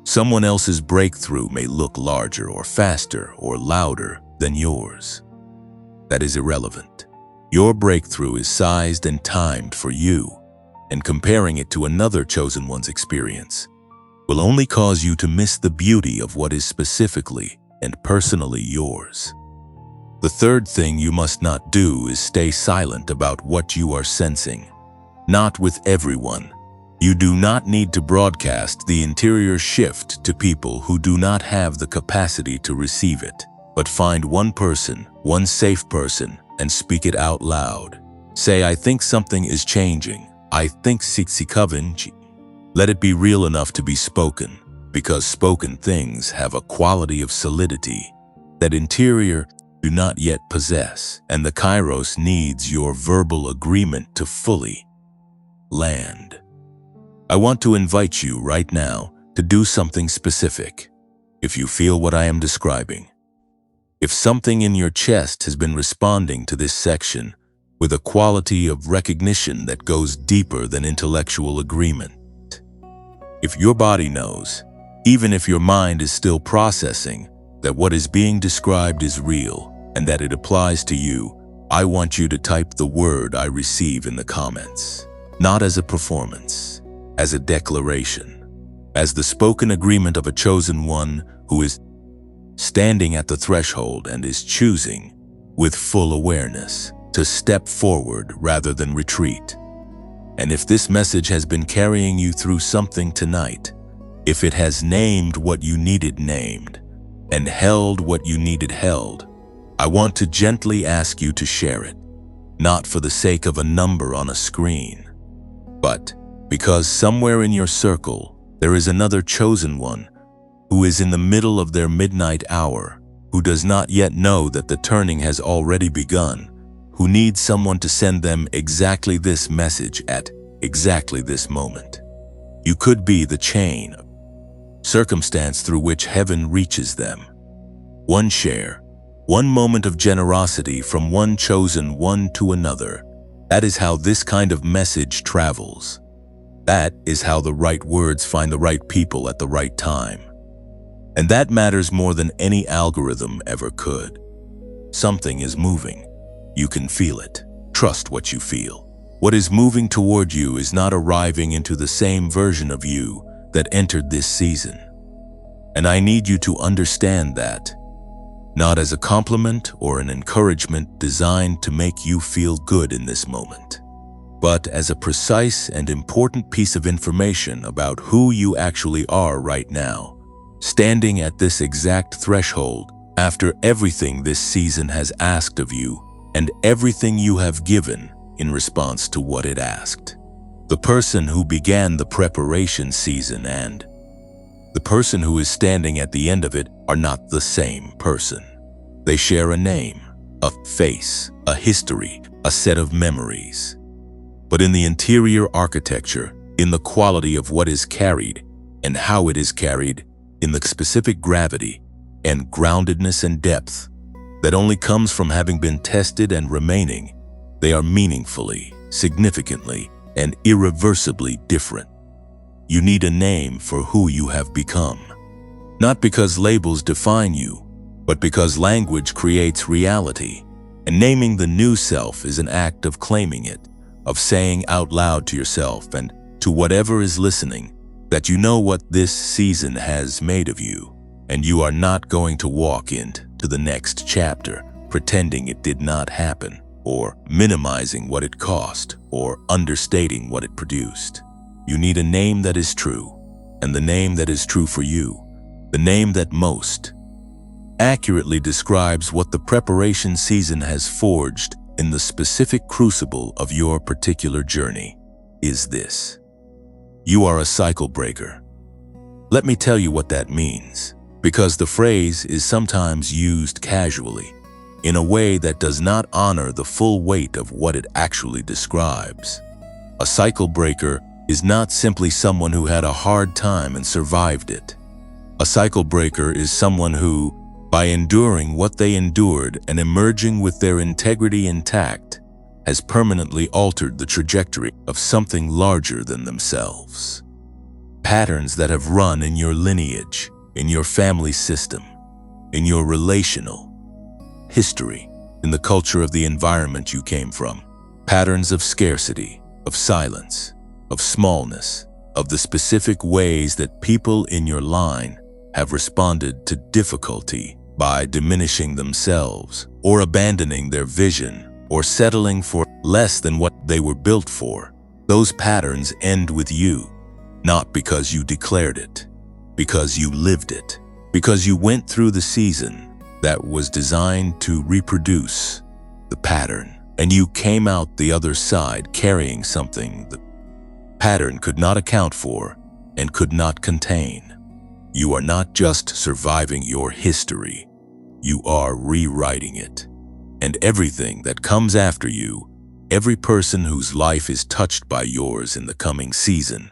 Someone else's breakthrough may look larger or faster or louder than yours. That is irrelevant. Your breakthrough is sized and timed for you, and comparing it to another chosen one's experience will only cause you to miss the beauty of what is specifically and personally yours. The third thing you must not do is stay silent about what you are sensing. Not with everyone. You do not need to broadcast the interior shift to people who do not have the capacity to receive it, but find one person, one safe person, and speak it out loud. Say, I think something is changing. I think Sitsikhavinji. Let it be real enough to be spoken, because spoken things have a quality of solidity that interior do not yet possess, and the kairos needs your verbal agreement to fully land. I want to invite you right now to do something specific. If you feel what I am describing, if something in your chest has been responding to this section with a quality of recognition that goes deeper than intellectual agreement, if your body knows, even if your mind is still processing, that what is being described is real and that it applies to you, I want you to type the word I receive in the comments. Not as a performance, as a declaration, as the spoken agreement of a chosen one who is standing at the threshold and is choosing, with full awareness, to step forward rather than retreat. And if this message has been carrying you through something tonight, if it has named what you needed named and held what you needed held, I want to gently ask you to share it, not for the sake of a number on a screen, but because somewhere in your circle there is another chosen one who is in the middle of their midnight hour, who does not yet know that the turning has already begun, who needs someone to send them exactly this message at exactly this moment. You could be the chain of circumstance through which heaven reaches them. One share, one moment of generosity from one chosen one to another. That is how this kind of message travels. That is how the right words find the right people at the right time. And that matters more than any algorithm ever could. Something is moving. You can feel it. Trust what you feel. What is moving toward you is not arriving into the same version of you that entered this season. And I need you to understand that, not as a compliment or an encouragement designed to make you feel good in this moment, but as a precise and important piece of information about who you actually are right now, standing at this exact threshold after everything this season has asked of you and everything you have given in response to what it asked. The person who began the preparation season and the person who is standing at the end of it are not the same person. They share a name, a face, a history, a set of memories. But in the interior architecture, in the quality of what is carried and how it is carried, in the specific gravity and groundedness and depth that only comes from having been tested and remaining, they are meaningfully, significantly, and irreversibly different. You need a name for who you have become. Not because labels define you, but because language creates reality. And naming the new self is an act of claiming it, of saying out loud to yourself and to whatever is listening that you know what this season has made of you, and you are not going to walk into the next chapter pretending it did not happen, or minimizing what it cost, or understating what it produced. You need a name that is true, and the name that is true for you, the name that most accurately describes what the preparation season has forged in the specific crucible of your particular journey, is this: you are a cycle breaker. Let me tell you what that means, because the phrase is sometimes used casually, in a way that does not honor the full weight of what it actually describes. A cycle breaker is not simply someone who had a hard time and survived it. A cycle breaker is someone who, by enduring what they endured and emerging with their integrity intact, has permanently altered the trajectory of something larger than themselves. Patterns that have run in your lineage, in your family system, in your relational history, in the culture of the environment you came from. Patterns of scarcity, of silence, of smallness, of the specific ways that people in your line have responded to difficulty by diminishing themselves, or abandoning their vision, or settling for less than what they were built for. Those patterns end with you, not because you declared it, because you lived it, because you went through the season that was designed to reproduce the pattern, and you came out the other side carrying something the pattern could not account for and could not contain. You are not just surviving your history, you are rewriting it. And everything that comes after you, every person whose life is touched by yours in the coming season,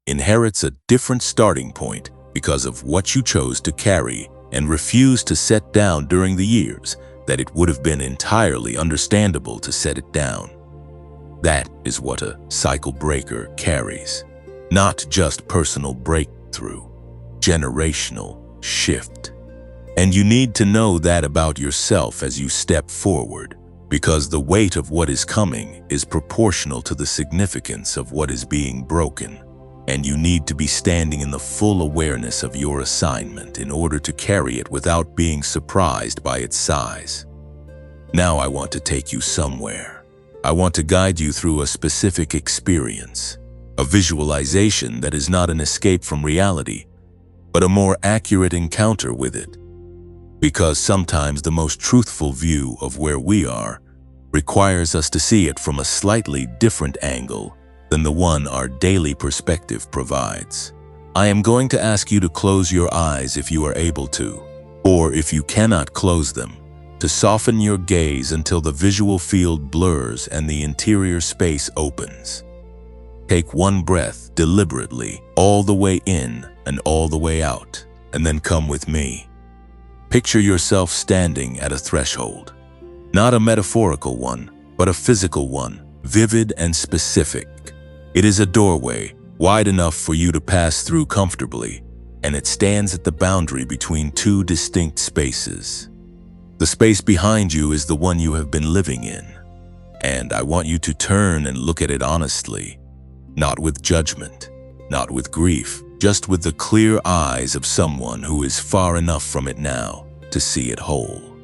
inherits a different starting point because of what you chose to carry and refused to set down during the years that it would have been entirely understandable to set it down. That is what a cycle breaker carries. Not just personal breakthrough, generational shift. And you need to know that about yourself as you step forward, because the weight of what is coming is proportional to the significance of what is being broken. And you need to be standing in the full awareness of your assignment in order to carry it without being surprised by its size. Now I want to take you somewhere. I want to guide you through a specific experience, a visualization that is not an escape from reality, but a more accurate encounter with it. Because sometimes the most truthful view of where we are requires us to see it from a slightly different angle than the one our daily perspective provides. I am going to ask you to close your eyes if you are able to. Or if you cannot close them, to soften your gaze until the visual field blurs and the interior space opens. Take one breath deliberately, all the way in and all the way out, and then come with me. Picture yourself standing at a threshold. Not a metaphorical one, but a physical one, vivid and specific. It is a doorway, wide enough for you to pass through comfortably, and it stands at the boundary between two distinct spaces. The space behind you is the one you have been living in, and I want you to turn and look at it honestly, not with judgment, not with grief, just with the clear eyes of someone who is far enough from it now to see it whole.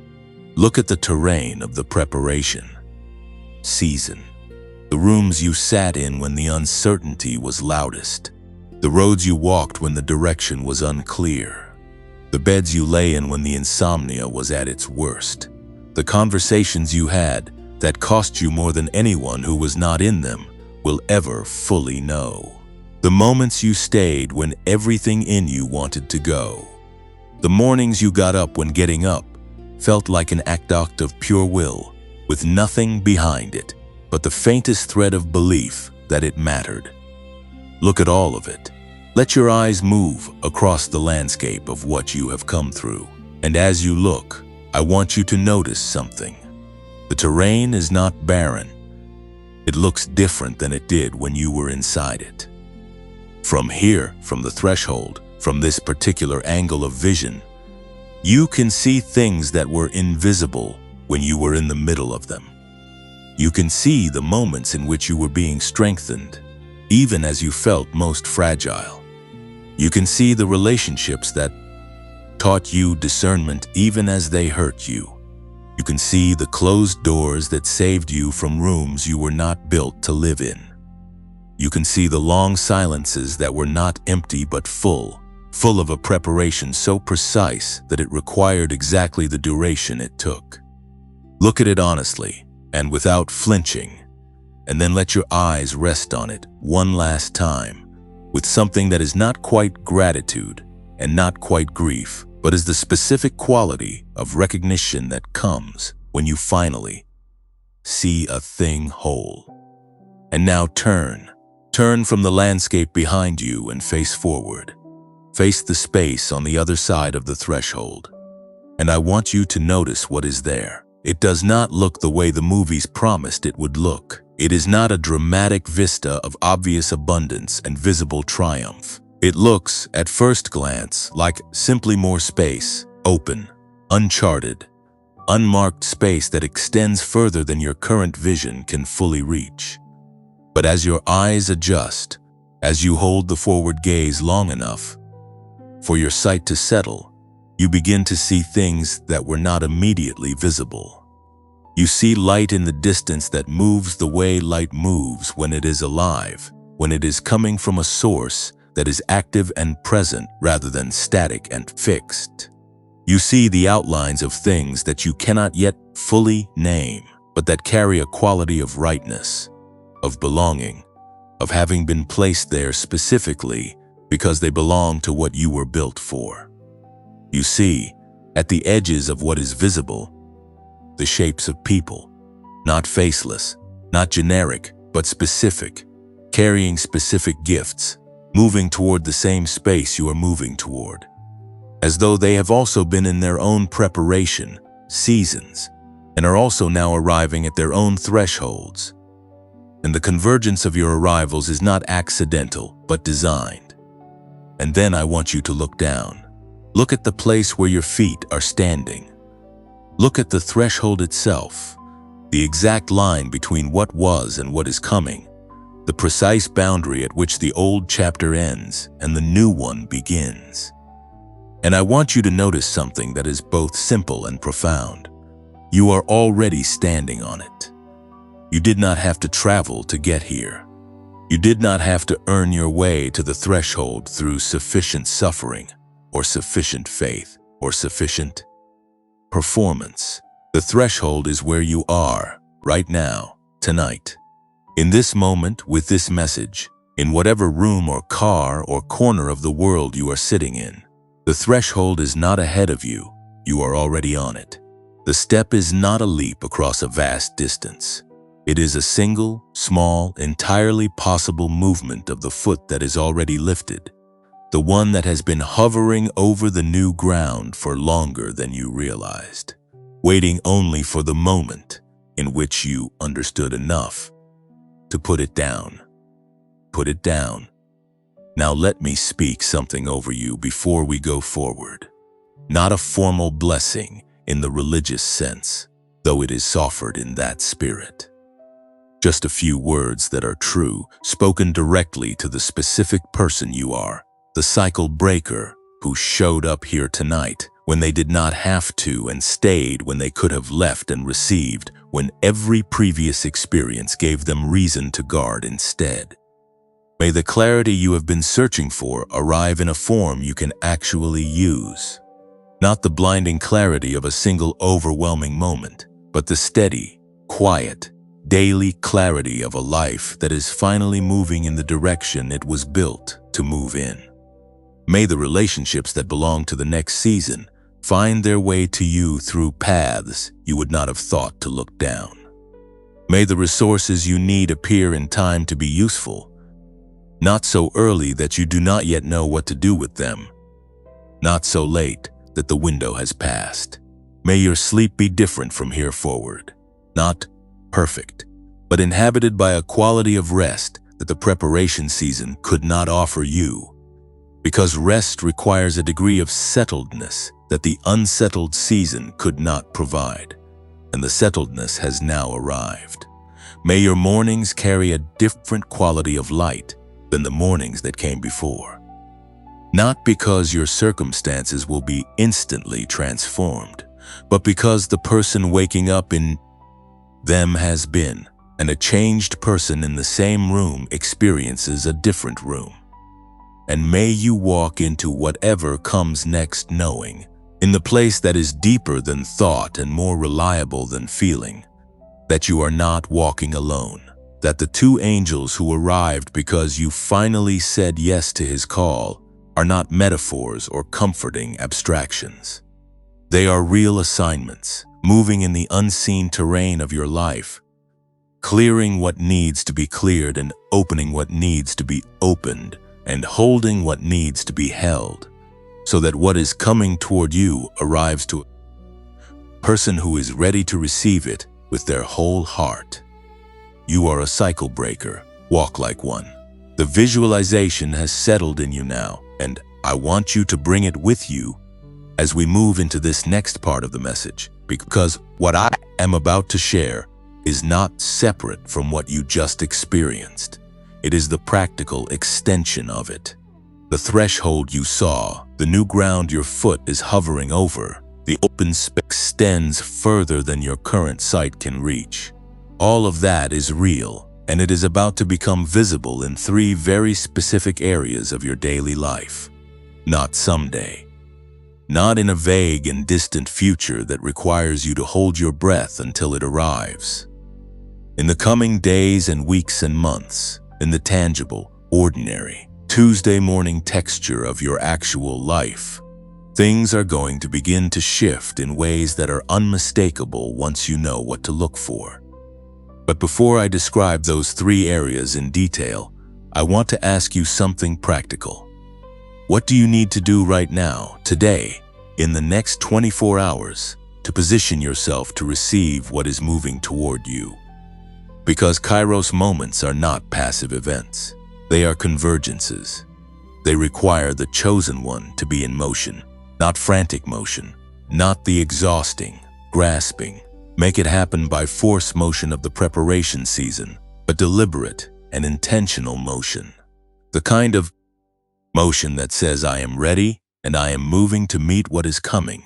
Look at the terrain of the preparation. Season. The rooms you sat in when the uncertainty was loudest. The roads you walked when the direction was unclear. The beds you lay in when the insomnia was at its worst. The conversations you had that cost you more than anyone who was not in them will ever fully know. The moments you stayed when everything in you wanted to go. The mornings you got up when getting up felt like an act of pure will, with nothing behind it but the faintest thread of belief that it mattered. Look at all of it. Let your eyes move across the landscape of what you have come through. And as you look, I want you to notice something. The terrain is not barren. It looks different than it did when you were inside it. From here, from the threshold, from this particular angle of vision, you can see things that were invisible when you were in the middle of them. You can see the moments in which you were being strengthened, even as you felt most fragile. You can see the relationships that taught you discernment even as they hurt you. You can see the closed doors that saved you from rooms you were not built to live in. You can see the long silences that were not empty but full of a preparation so precise that it required exactly the duration it took. Look at it honestly and without flinching, and then let your eyes rest on it one last time with something that is not quite gratitude and not quite grief, but is the specific quality of recognition that comes when you finally see a thing whole. And now turn from the landscape behind you and face forward. Face the space on the other side of the threshold. And I want you to notice what is there. It does not look the way the movies promised it would look. It is not a dramatic vista of obvious abundance and visible triumph. It looks, at first glance, like simply more space, open, uncharted, unmarked space that extends further than your current vision can fully reach. But as your eyes adjust, as you hold the forward gaze long enough for your sight to settle, you begin to see things that were not immediately visible. You see light in the distance that moves the way light moves when it is alive, when it is coming from a source that is active and present rather than static and fixed. You see the outlines of things that you cannot yet fully name, but that carry a quality of rightness, of belonging, of having been placed there specifically because they belong to what you were built for. You see, at the edges of what is visible, the shapes of people, not faceless, not generic, but specific, carrying specific gifts, moving toward the same space you are moving toward, as though they have also been in their own preparation, seasons, and are also now arriving at their own thresholds. And the convergence of your arrivals is not accidental, but designed. And then I want you to look down. Look at the place where your feet are standing. Look at the threshold itself, the exact line between what was and what is coming, the precise boundary at which the old chapter ends and the new one begins. And I want you to notice something that is both simple and profound. You are already standing on it. You did not have to travel to get here. You did not have to earn your way to the threshold through sufficient suffering, or sufficient faith, or sufficient performance. The threshold is where you are, right now, tonight. In this moment, with this message, in whatever room or car or corner of the world you are sitting in. The threshold is not ahead of you. you are already on it. The step is not a leap across a vast distance. It is a single, small, entirely possible movement of the foot that is already lifted, the one that has been hovering over the new ground for longer than you realized, waiting only for the moment in which you understood enough to put it down. Put it down. Now let me speak something over you before we go forward. Not a formal blessing in the religious sense, though it is offered in that spirit. Just a few words that are true, spoken directly to the specific person you are, the cycle breaker who showed up here tonight when they did not have to and stayed when they could have left and received when every previous experience gave them reason to guard instead. May the clarity you have been searching for arrive in a form you can actually use. Not the blinding clarity of a single overwhelming moment, but the steady, quiet, daily clarity of a life that is finally moving in the direction it was built to move in. May the relationships that belong to the next season find their way to you through paths you would not have thought to look down. May the resources you need appear in time to be useful, not so early that you do not yet know what to do with them, not so late that the window has passed. May your sleep be different from here forward, not perfect, but inhabited by a quality of rest that the preparation season could not offer you, because rest requires a degree of settledness that the unsettled season could not provide, and the settledness has now arrived. May your mornings carry a different quality of light than the mornings that came before. Not because your circumstances will be instantly transformed, but because the person waking up in them has been, and a changed person in the same room experiences a different room. And may you walk into whatever comes next knowing, in the place that is deeper than thought and more reliable than feeling, that you are not walking alone, that the two angels who arrived because you finally said yes to his call are not metaphors or comforting abstractions. They are real assignments, moving in the unseen terrain of your life, clearing what needs to be cleared and opening what needs to be opened, and holding what needs to be held, so that what is coming toward you arrives to a person who is ready to receive it with their whole heart. You are a cycle breaker. Walk like one. The visualization has settled in you now, and I want you to bring it with you as we move into this next part of the message, because what I am about to share is not separate from what you just experienced. It is the practical extension of it. The threshold you saw, the new ground your foot is hovering over, the open space extends further than your current sight can reach. All of that is real, and it is about to become visible in three very specific areas of your daily life. Not someday. Not in a vague and distant future that requires you to hold your breath until it arrives. In the coming days and weeks and months, in the tangible, ordinary, Tuesday morning texture of your actual life, things are going to begin to shift in ways that are unmistakable once you know what to look for. But before I describe those three areas in detail, I want to ask you something practical. What do you need to do right now, today, in the next 24 hours, to position yourself to receive what is moving toward you? Because Kairos moments are not passive events. They are convergences. They require the chosen one to be in motion, not frantic motion, not the exhausting, grasping, make it happen by force motion of the preparation season, but deliberate and intentional motion. The kind of motion that says I am ready and I am moving to meet what is coming,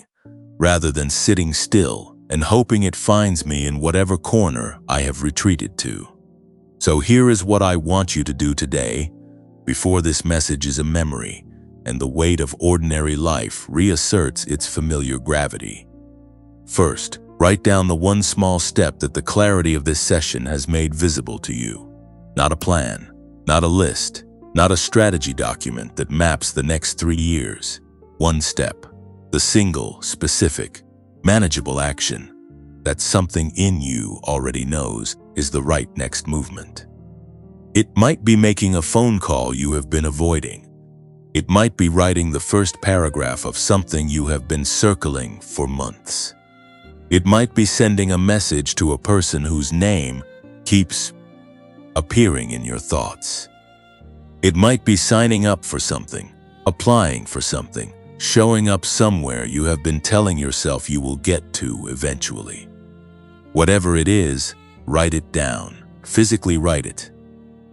rather than sitting still and hoping it finds me in whatever corner I have retreated to. So here is what I want you to do today, before this message is a memory and the weight of ordinary life reasserts its familiar gravity. First, write down the one small step that the clarity of this session has made visible to you. Not a plan, not a list, not a strategy document that maps the next 3 years. One step. The single, specific, manageable action that something in you already knows is the right next movement. It might be making a phone call you have been avoiding. It might be writing the first paragraph of something you have been circling for months. It might be sending a message to a person whose name keeps appearing in your thoughts. It might be signing up for something, applying for something, showing up somewhere you have been telling yourself you will get to eventually. Whatever it is, write it down. Physically write it.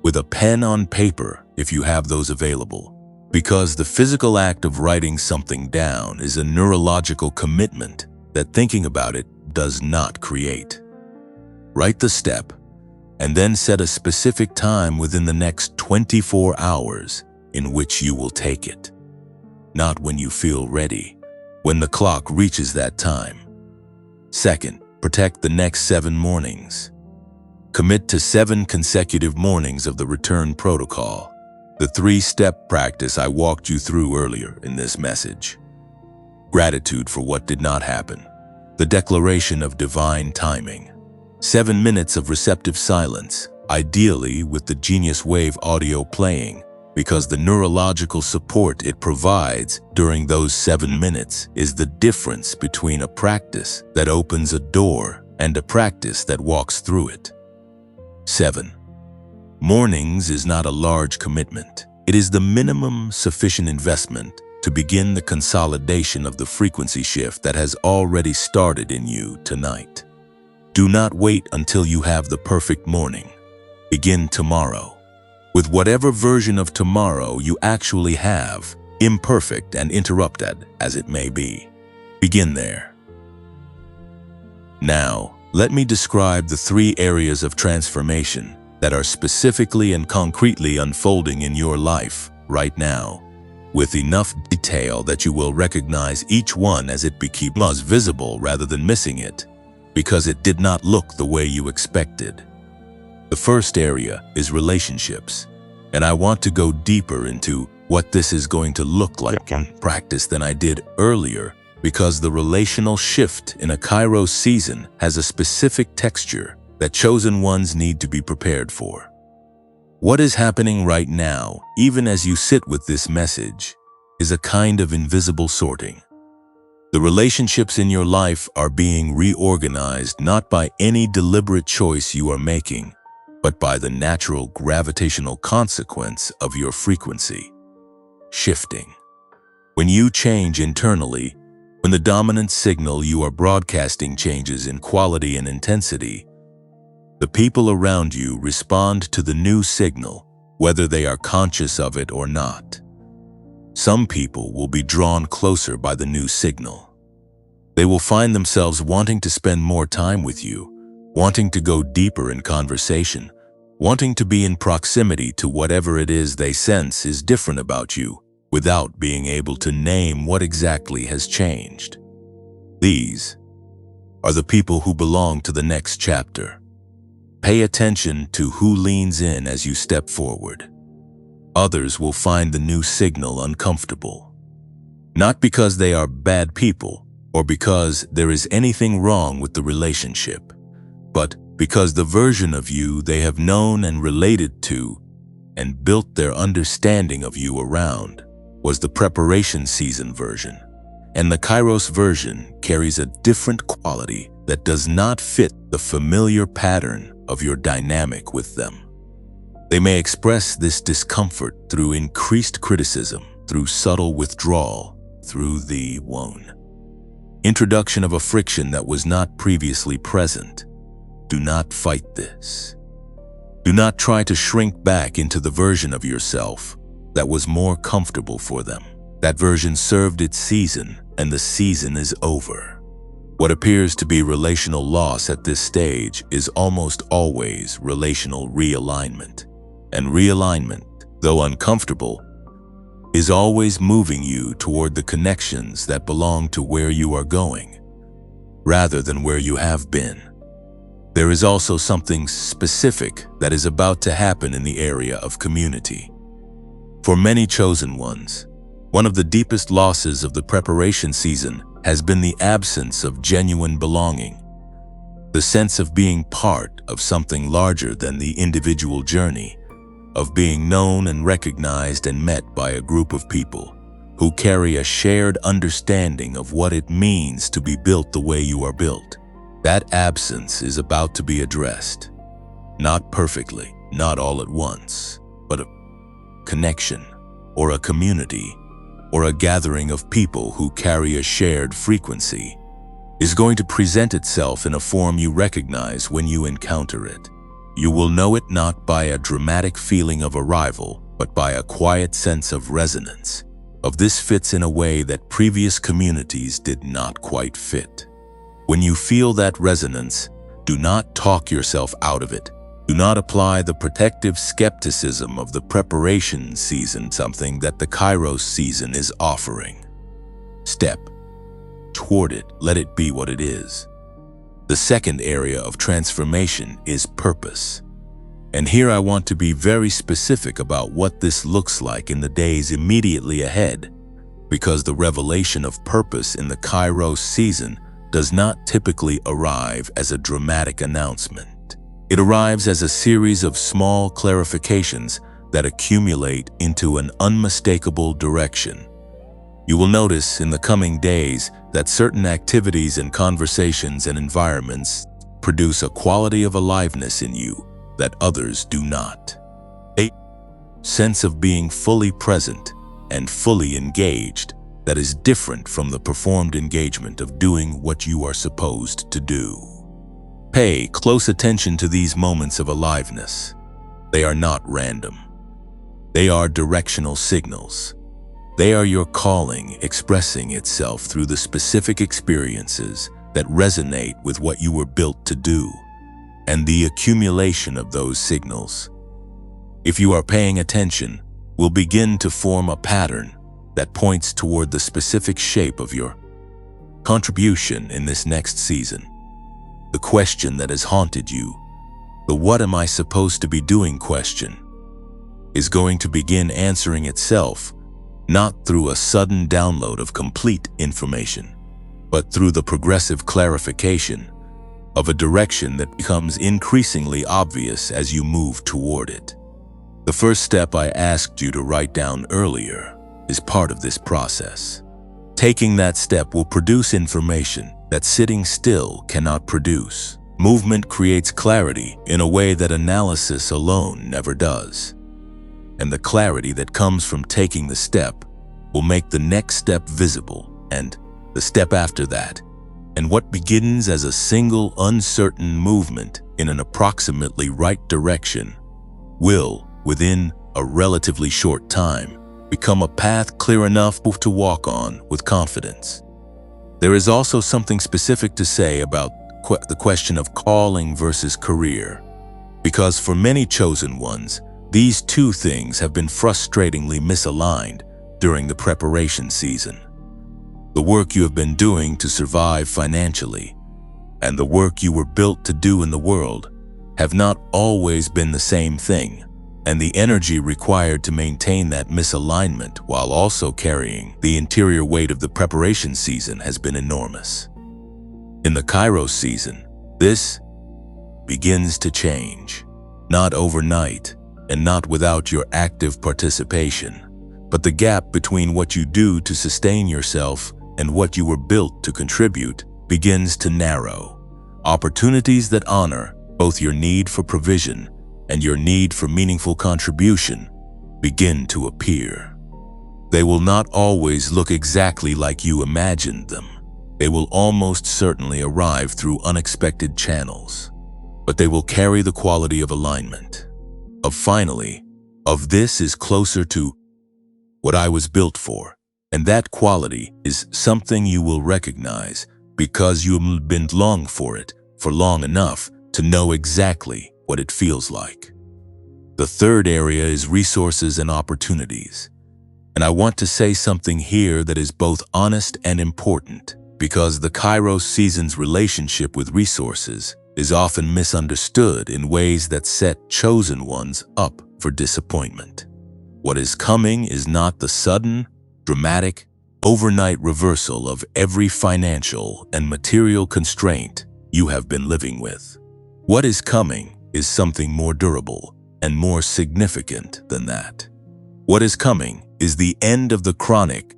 With a pen on paper, if you have those available. Because the physical act of writing something down is a neurological commitment that thinking about it does not create. Write the step, and then set a specific time within the next 24 hours in which you will take it. Not when you feel ready, when the clock reaches that time. Second, protect the next 7 mornings. Commit to 7 consecutive mornings of the return protocol, the 3-step practice I walked you through earlier in this message. Gratitude for what did not happen. The declaration of divine timing. 7 minutes of receptive silence, ideally with the Genius Wave audio playing, because the neurological support it provides during those 7 minutes is the difference between a practice that opens a door and a practice that walks through it. 7. Mornings is not a large commitment. It is the minimum sufficient investment to begin the consolidation of the frequency shift that has already started in you tonight. Do not wait until you have the perfect morning. Begin tomorrow. With whatever version of tomorrow you actually have, imperfect and interrupted as it may be. Begin there. Now, let me describe the 3 areas of transformation that are specifically and concretely unfolding in your life right now, with enough detail that you will recognize each one as it becomes visible rather than missing it, because it did not look the way you expected. The first area is relationships, and I want to go deeper into what this is going to look like in practice than I did earlier, because the relational shift in a Kairos season has a specific texture that chosen ones need to be prepared for. What is happening right now, even as you sit with this message, is a kind of invisible sorting. The relationships in your life are being reorganized not by any deliberate choice you are making, but by the natural gravitational consequence of your frequency shifting. When you change internally, when the dominant signal you are broadcasting changes in quality and intensity, the people around you respond to the new signal, whether they are conscious of it or not. Some people will be drawn closer by the new signal. They will find themselves wanting to spend more time with you, wanting to go deeper in conversation, wanting to be in proximity to whatever it is they sense is different about you, without being able to name what exactly has changed. These are the people who belong to the next chapter. Pay attention to who leans in as you step forward. Others will find the new signal uncomfortable. Not because they are bad people or because there is anything wrong with the relationship, but because the version of you they have known and related to and built their understanding of you around was the preparation season version. And the Kairos version carries a different quality that does not fit the familiar pattern of your dynamic with them. They may express this discomfort through increased criticism, through subtle withdrawal, through the introduction of a friction that was not previously present. Do not fight this. Do not try to shrink back into the version of yourself that was more comfortable for them. That version served its season, and the season is over. What appears to be relational loss at this stage is almost always relational realignment. And realignment, though uncomfortable, is always moving you toward the connections that belong to where you are going, rather than where you have been. There is also something specific that is about to happen in the area of community. For many chosen ones, One of the deepest losses of the preparation season has been the absence of genuine belonging. The sense of being part of something larger than the individual journey, of being known and recognized and met by a group of people who carry a shared understanding of what it means to be built the way you are built. That absence is about to be addressed. Not perfectly, not all at once, but a connection, or a community, or a gathering of people who carry a shared frequency is going to present itself in a form you recognize when you encounter it. You will know it not by a dramatic feeling of arrival, but by a quiet sense of resonance. Of this fits in a way that previous communities did not quite fit. When you feel that resonance, do not talk yourself out of it. Do not apply the protective skepticism of the preparation season, something that the Kairos season is offering. Step toward it, let it be what it is. The second area of transformation is purpose. And here I want to be very specific about what this looks like in the days immediately ahead, because the revelation of purpose in the Kairos season does not typically arrive as a dramatic announcement. It arrives as a series of small clarifications that accumulate into an unmistakable direction. You will notice in the coming days that certain activities and conversations and environments produce a quality of aliveness in you that others do not. A sense of being fully present and fully engaged that is different from the performed engagement of doing what you are supposed to do. Pay close attention to these moments of aliveness. They are not random. They are directional signals. They are your calling expressing itself through the specific experiences that resonate with what you were built to do, and the accumulation of those signals, if you are paying attention, will begin to form a pattern that points toward the specific shape of your contribution in this next season. The question that has haunted you, the "what am I supposed to be doing" question, is going to begin answering itself, not through a sudden download of complete information, but through the progressive clarification of a direction that becomes increasingly obvious as you move toward it. The first step I asked you to write down earlier is part of this process. Taking that step will produce information that sitting still cannot produce. Movement creates clarity in a way that analysis alone never does. And the clarity that comes from taking the step will make the next step visible, and the step after that, and what begins as a single uncertain movement in an approximately right direction will, within a relatively short time, become a path clear enough to walk on with confidence. There is also something specific to say about the question of calling versus career, because for many chosen ones, these two things have been frustratingly misaligned during the preparation season. The work you have been doing to survive financially and the work you were built to do in the world have not always been the same thing, and the energy required to maintain that misalignment while also carrying the interior weight of the preparation season has been enormous. In the Kairos season, this begins to change, not overnight and not without your active participation, but the gap between what you do to sustain yourself and what you were built to contribute begins to narrow. Opportunities that honor both your need for provision and your need for meaningful contribution begin to appear. They will not always look exactly like you imagined them. They will almost certainly arrive through unexpected channels, but they will carry the quality of alignment. Of this is closer to what I was built for. And that quality is something you will recognize because you've been longing for it for long enough to know exactly what it feels like. The third area is resources and opportunities. And I want to say something here that is both honest and important, because the Kairos season's relationship with resources is often misunderstood in ways that set chosen ones up for disappointment. What is coming is not the sudden, dramatic, overnight reversal of every financial and material constraint you have been living with. What is coming is something more durable and more significant than that. What is coming is the end of the chronic,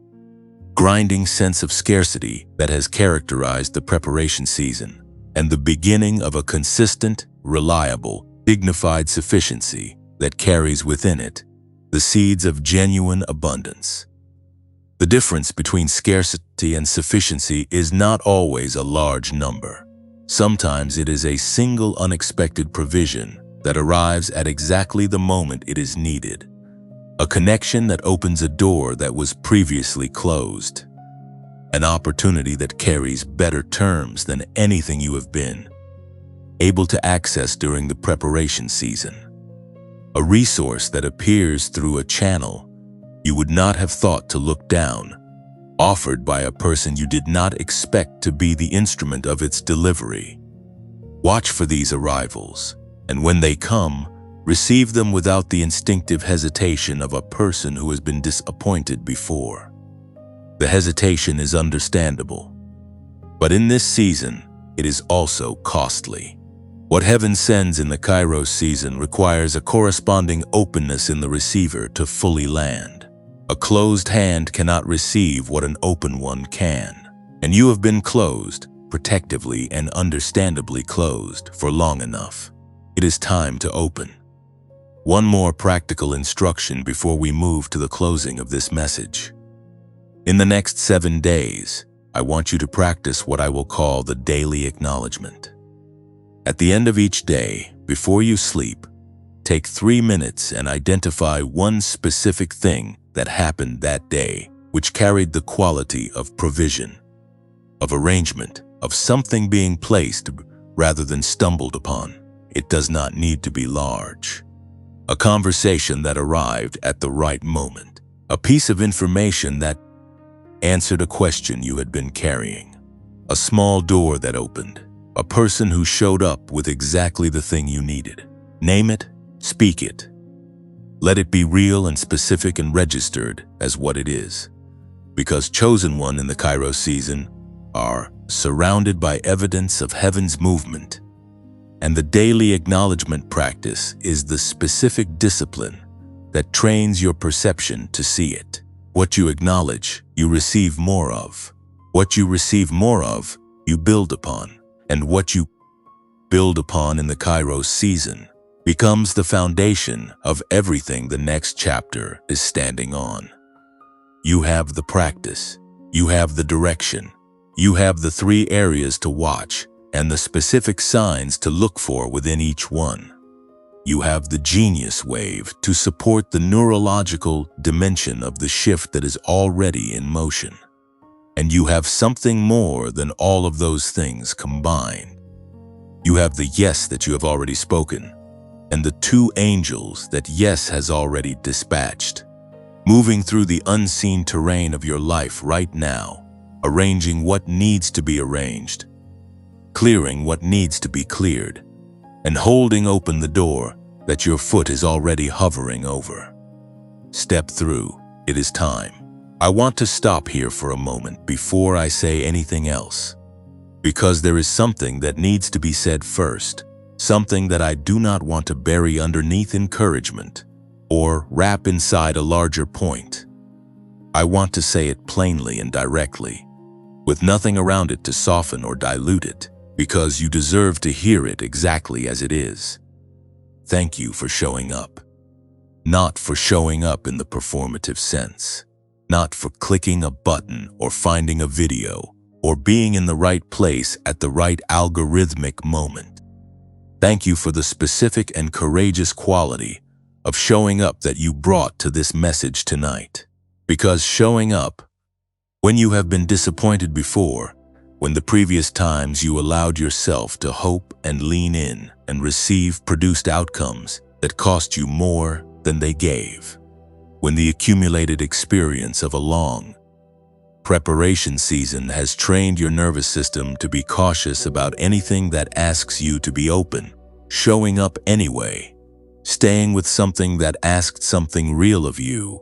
grinding sense of scarcity that has characterized the preparation season, and the beginning of a consistent, reliable, dignified sufficiency that carries within it the seeds of genuine abundance. The difference between scarcity and sufficiency is not always a large number. Sometimes it is a single unexpected provision that arrives at exactly the moment it is needed. A connection that opens a door that was previously closed. An opportunity that carries better terms than anything you have been able to access during the preparation season. A resource that appears through a channel you would not have thought to look down, offered by a person you did not expect to be the instrument of its delivery. Watch for these arrivals, and when they come, receive them without the instinctive hesitation of a person who has been disappointed before. The hesitation is understandable, but in this season, it is also costly. What heaven sends in the Kairos season requires a corresponding openness in the receiver to fully land. A closed hand cannot receive what an open one can, and you have been closed, protectively and understandably closed, for long enough. It is time to open. One more practical instruction before we move to the closing of this message. In the next 7 days, I want you to practice what I will call the daily acknowledgement. At the end of each day, before you sleep, take 3 minutes and identify one specific thing that happened that day, which carried the quality of provision, of arrangement, of something being placed rather than stumbled upon. It does not need to be large. A conversation that arrived at the right moment. A piece of information that answered a question you had been carrying. A small door that opened. A person who showed up with exactly the thing you needed. Name it, speak it. Let it be real and specific and registered as what it is. Because chosen one in the Kairos season are surrounded by evidence of heaven's movement. And the daily acknowledgement practice is the specific discipline that trains your perception to see it. What you acknowledge, you receive more of. What you receive more of, you build upon. And what you build upon in the Kairos season becomes the foundation of everything the next chapter is standing on. You have the practice, you have the direction, you have the 3 areas to watch and the specific signs to look for within each one. You have the genius wave to support the neurological dimension of the shift that is already in motion. And you have something more than all of those things combined. You have the yes that you have already spoken, and the 2 angels that yes has already dispatched, moving through the unseen terrain of your life right now, arranging what needs to be arranged, clearing what needs to be cleared, and holding open the door that your foot is already hovering over. Step through. It is time. I want to stop here for a moment before I say anything else, because there is something that needs to be said first, something that I do not want to bury underneath encouragement or wrap inside a larger point. I want to say it plainly and directly, with nothing around it to soften or dilute it, because you deserve to hear it exactly as it is. Thank you for showing up. Not for showing up in the performative sense. Not for clicking a button or finding a video or being in the right place at the right algorithmic moment. Thank you for the specific and courageous quality of showing up that you brought to this message tonight. Because showing up, when you have been disappointed before, when the previous times you allowed yourself to hope and lean in and receive produced outcomes that cost you more than they gave, when the accumulated experience of a long preparation season has trained your nervous system to be cautious about anything that asks you to be open, showing up anyway, staying with something that asked something real of you,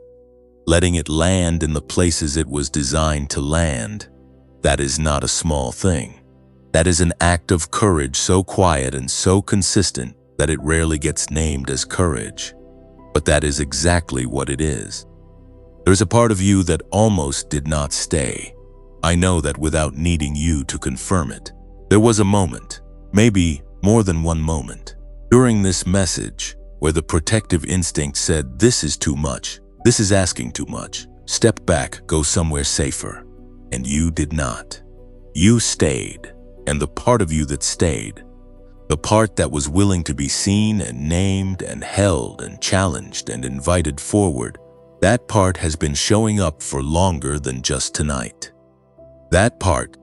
letting it land in the places it was designed to land. That is not a small thing. That is an act of courage so quiet and so consistent that it rarely gets named as courage. But that is exactly what it is. There's a part of you that almost did not stay. I know that without needing you to confirm it. There was a moment, maybe more than one moment, during this message where the protective instinct said, "This is too much. This is asking too much. Step back, go somewhere safer." And you did not. You stayed, and the part of you that stayed, the part that was willing to be seen and named and held and challenged and invited forward, that part has been showing up for longer than just tonight. That part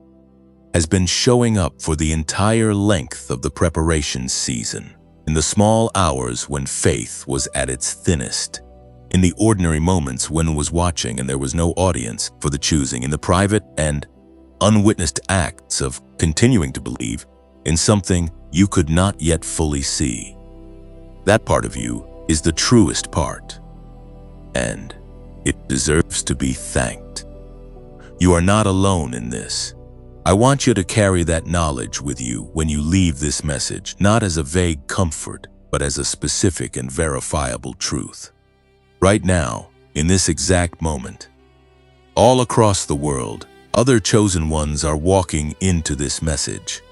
has been showing up for the entire length of the preparation season, in the small hours when faith was at its thinnest, in the ordinary moments when one was watching and there was no audience for the choosing, in the private and unwitnessed acts of continuing to believe in something you could not yet fully see. That part of you is the truest part, and it deserves to be thanked. You are not alone in this. I want you to carry that knowledge with you when you leave this message, not as a vague comfort, but as a specific and verifiable truth. Right now, in this exact moment, all across the world, other chosen ones are walking into this message.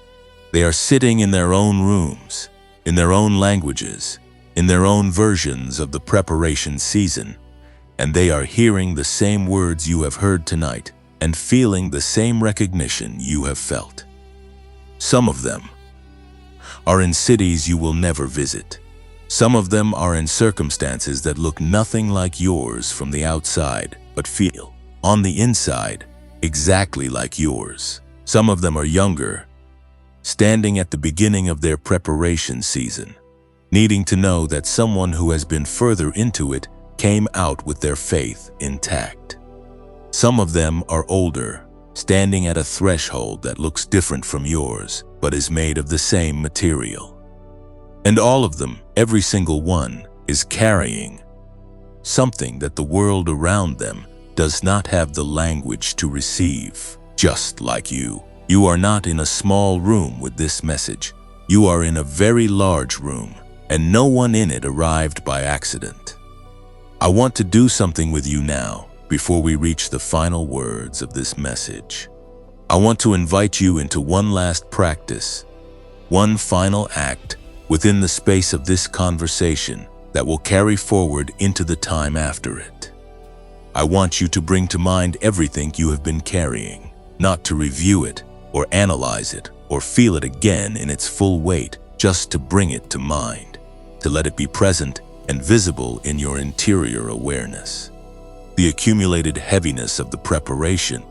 They are sitting in their own rooms, in their own languages, in their own versions of the preparation season, and they are hearing the same words you have heard tonight and feeling the same recognition you have felt. Some of them are in cities you will never visit. Some of them are in circumstances that look nothing like yours from the outside, but feel, on the inside, exactly like yours. Some of them are younger, standing at the beginning of their preparation season, needing to know that someone who has been further into it came out with their faith intact. Some of them are older, standing at a threshold that looks different from yours, but is made of the same material. And all of them, every single one, is carrying something that the world around them does not have the language to receive. Just like you. You are not in a small room with this message. You are in a very large room, and no one in it arrived by accident. I want to do something with you now, before we reach the final words of this message. I want to invite you into one last practice, one final act within the space of this conversation that will carry forward into the time after it. I want you to bring to mind everything you have been carrying, not to review it or analyze it or feel it again in its full weight, just to bring it to mind, to let it be present and visible in your interior awareness. The accumulated heaviness of the preparation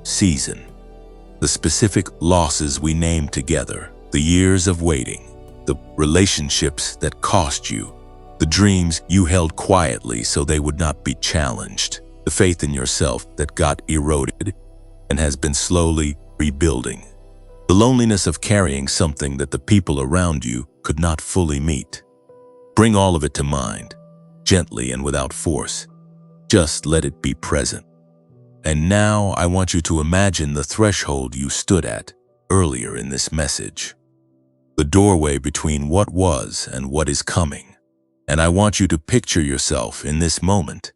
season, the specific losses we name together, the years of waiting, the relationships that cost you, the dreams you held quietly so they would not be challenged, the faith in yourself that got eroded and has been slowly rebuilding, the loneliness of carrying something that the people around you could not fully meet. Bring all of it to mind, gently and without force. Just let it be present. And now I want you to imagine the threshold you stood at earlier in this message, the doorway between what was and what is coming. And I want you to picture yourself in this moment,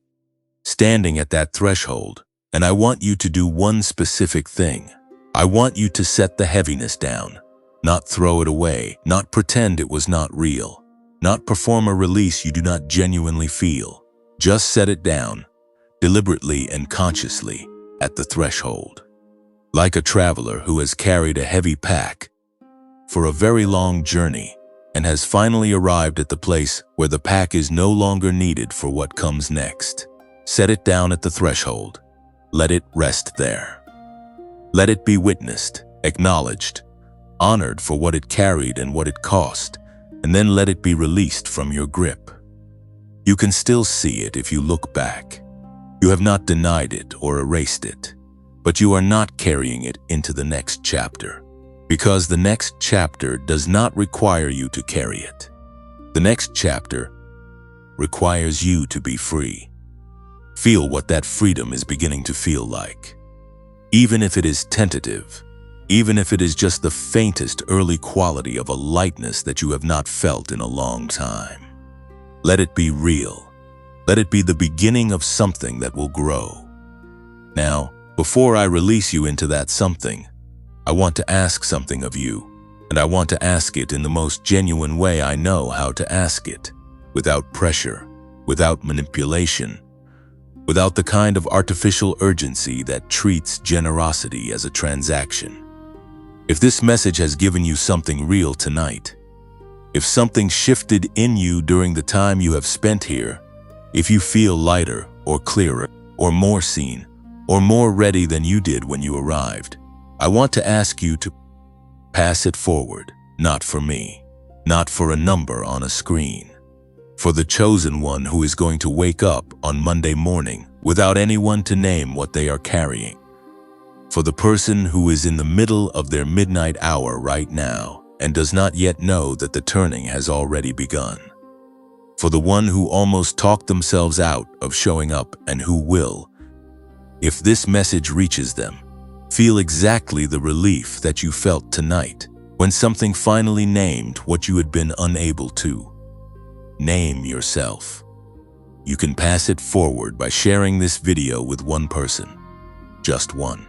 standing at that threshold, and I want you to do one specific thing. I want you to set the heaviness down, not throw it away, not pretend it was not real, not perform a release you do not genuinely feel. Just set it down, deliberately and consciously, at the threshold. Like a traveler who has carried a heavy pack for a very long journey and has finally arrived at the place where the pack is no longer needed for what comes next. Set it down at the threshold. Let it rest there. Let it be witnessed, acknowledged, honored for what it carried and what it cost, and then let it be released from your grip. You can still see it if you look back. You have not denied it or erased it, but you are not carrying it into the next chapter, because the next chapter does not require you to carry it. The next chapter requires you to be free. Feel what that freedom is beginning to feel like. Even if it is tentative, even if it is just the faintest early quality of a lightness that you have not felt in a long time. Let it be real. Let it be the beginning of something that will grow. Now, before I release you into that something, I want to ask something of you, and I want to ask it in the most genuine way I know how to ask it, without pressure, without manipulation, without the kind of artificial urgency that treats generosity as a transaction. If this message has given you something real tonight, if something shifted in you during the time you have spent here, if you feel lighter or clearer or more seen or more ready than you did when you arrived, I want to ask you to pass it forward, not for me, not for a number on a screen, for the chosen one who is going to wake up on Monday morning without anyone to name what they are carrying, for the person who is in the middle of their midnight hour right now and does not yet know that the turning has already begun, for the one who almost talked themselves out of showing up and who will, if this message reaches them, feel exactly the relief that you felt tonight when something finally named what you had been unable to. Name yourself. You can pass it forward by sharing this video with one person, just one.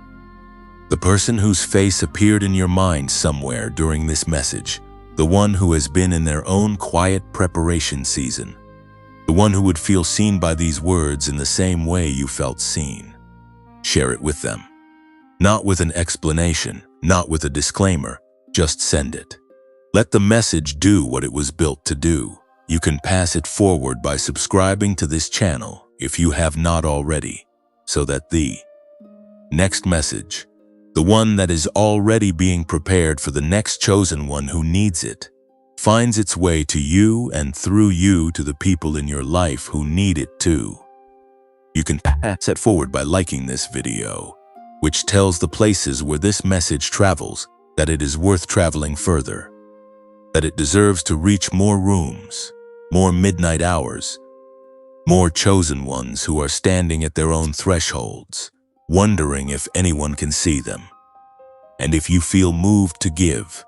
The person whose face appeared in your mind somewhere during this message, the one who has been in their own quiet preparation season, the one who would feel seen by these words in the same way you felt seen. Share it with them. Not with an explanation, not with a disclaimer, just send it. Let the message do what it was built to do. You can pass it forward by subscribing to this channel if you have not already, so that the next message, the one that is already being prepared for the next chosen one who needs it, finds its way to you and through you to the people in your life who need it too. You can pass it forward by liking this video, which tells the places where this message travels that it is worth traveling further, that it deserves to reach more rooms, more midnight hours, more chosen ones who are standing at their own thresholds, wondering if anyone can see them. And if you feel moved to give,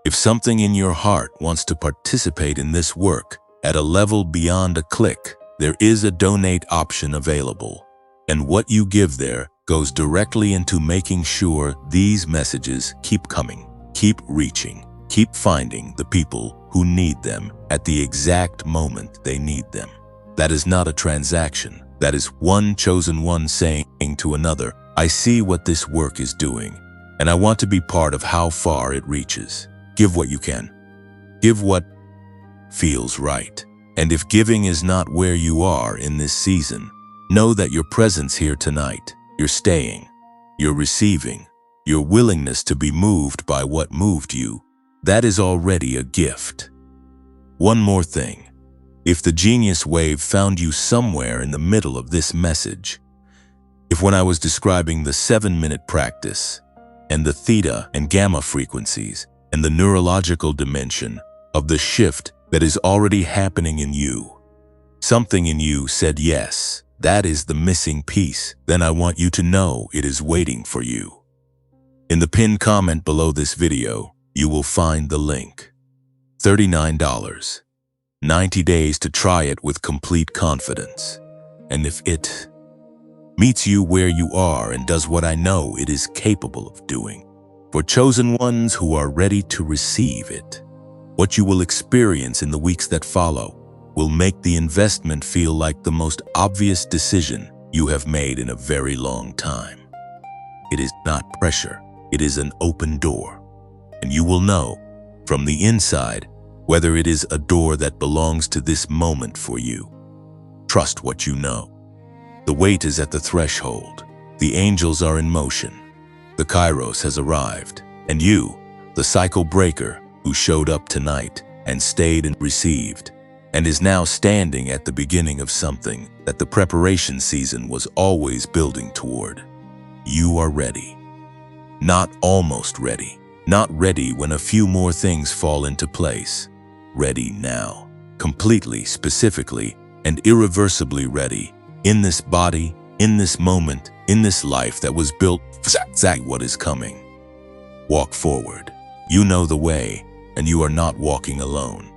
if something in your heart wants to participate in this work at a level beyond a click, there is a donate option available. And what you give there goes directly into making sure these messages keep coming, keep reaching, keep finding the people who need them at the exact moment they need them. That is not a transaction. That is one chosen one saying to another, I see what this work is doing, and I want to be part of how far it reaches. Give what you can. Give what feels right. And if giving is not where you are in this season, know that your presence here tonight, your staying, your receiving, your willingness to be moved by what moved you, that is already a gift. One more thing. If the genius wave found you somewhere in the middle of this message, if when I was describing the 7-minute practice and the theta and gamma frequencies and the neurological dimension of the shift that is already happening in you, something in you said yes, that is the missing piece, then I want you to know it is waiting for you. In the pinned comment below this video, you will find the link. $39. 90 days to try it with complete confidence. And if it meets you where you are and does what I know it is capable of doing, for chosen ones who are ready to receive it, what you will experience in the weeks that follow will make the investment feel like the most obvious decision you have made in a very long time. It is not pressure, it is an open door. And you will know from the inside whether it is a door that belongs to this moment for you. Trust what you know. The wait is at the threshold. The angels are in motion. The Kairos has arrived. And you, the cycle breaker who showed up tonight and stayed and received, and is now standing at the beginning of something that the preparation season was always building toward. You are ready. Not almost ready. Not ready when a few more things fall into place. Ready now. Completely, specifically, and irreversibly ready. In this body, in this moment, in this life that was built for exactly what is coming. Walk forward. You know the way, and you are not walking alone.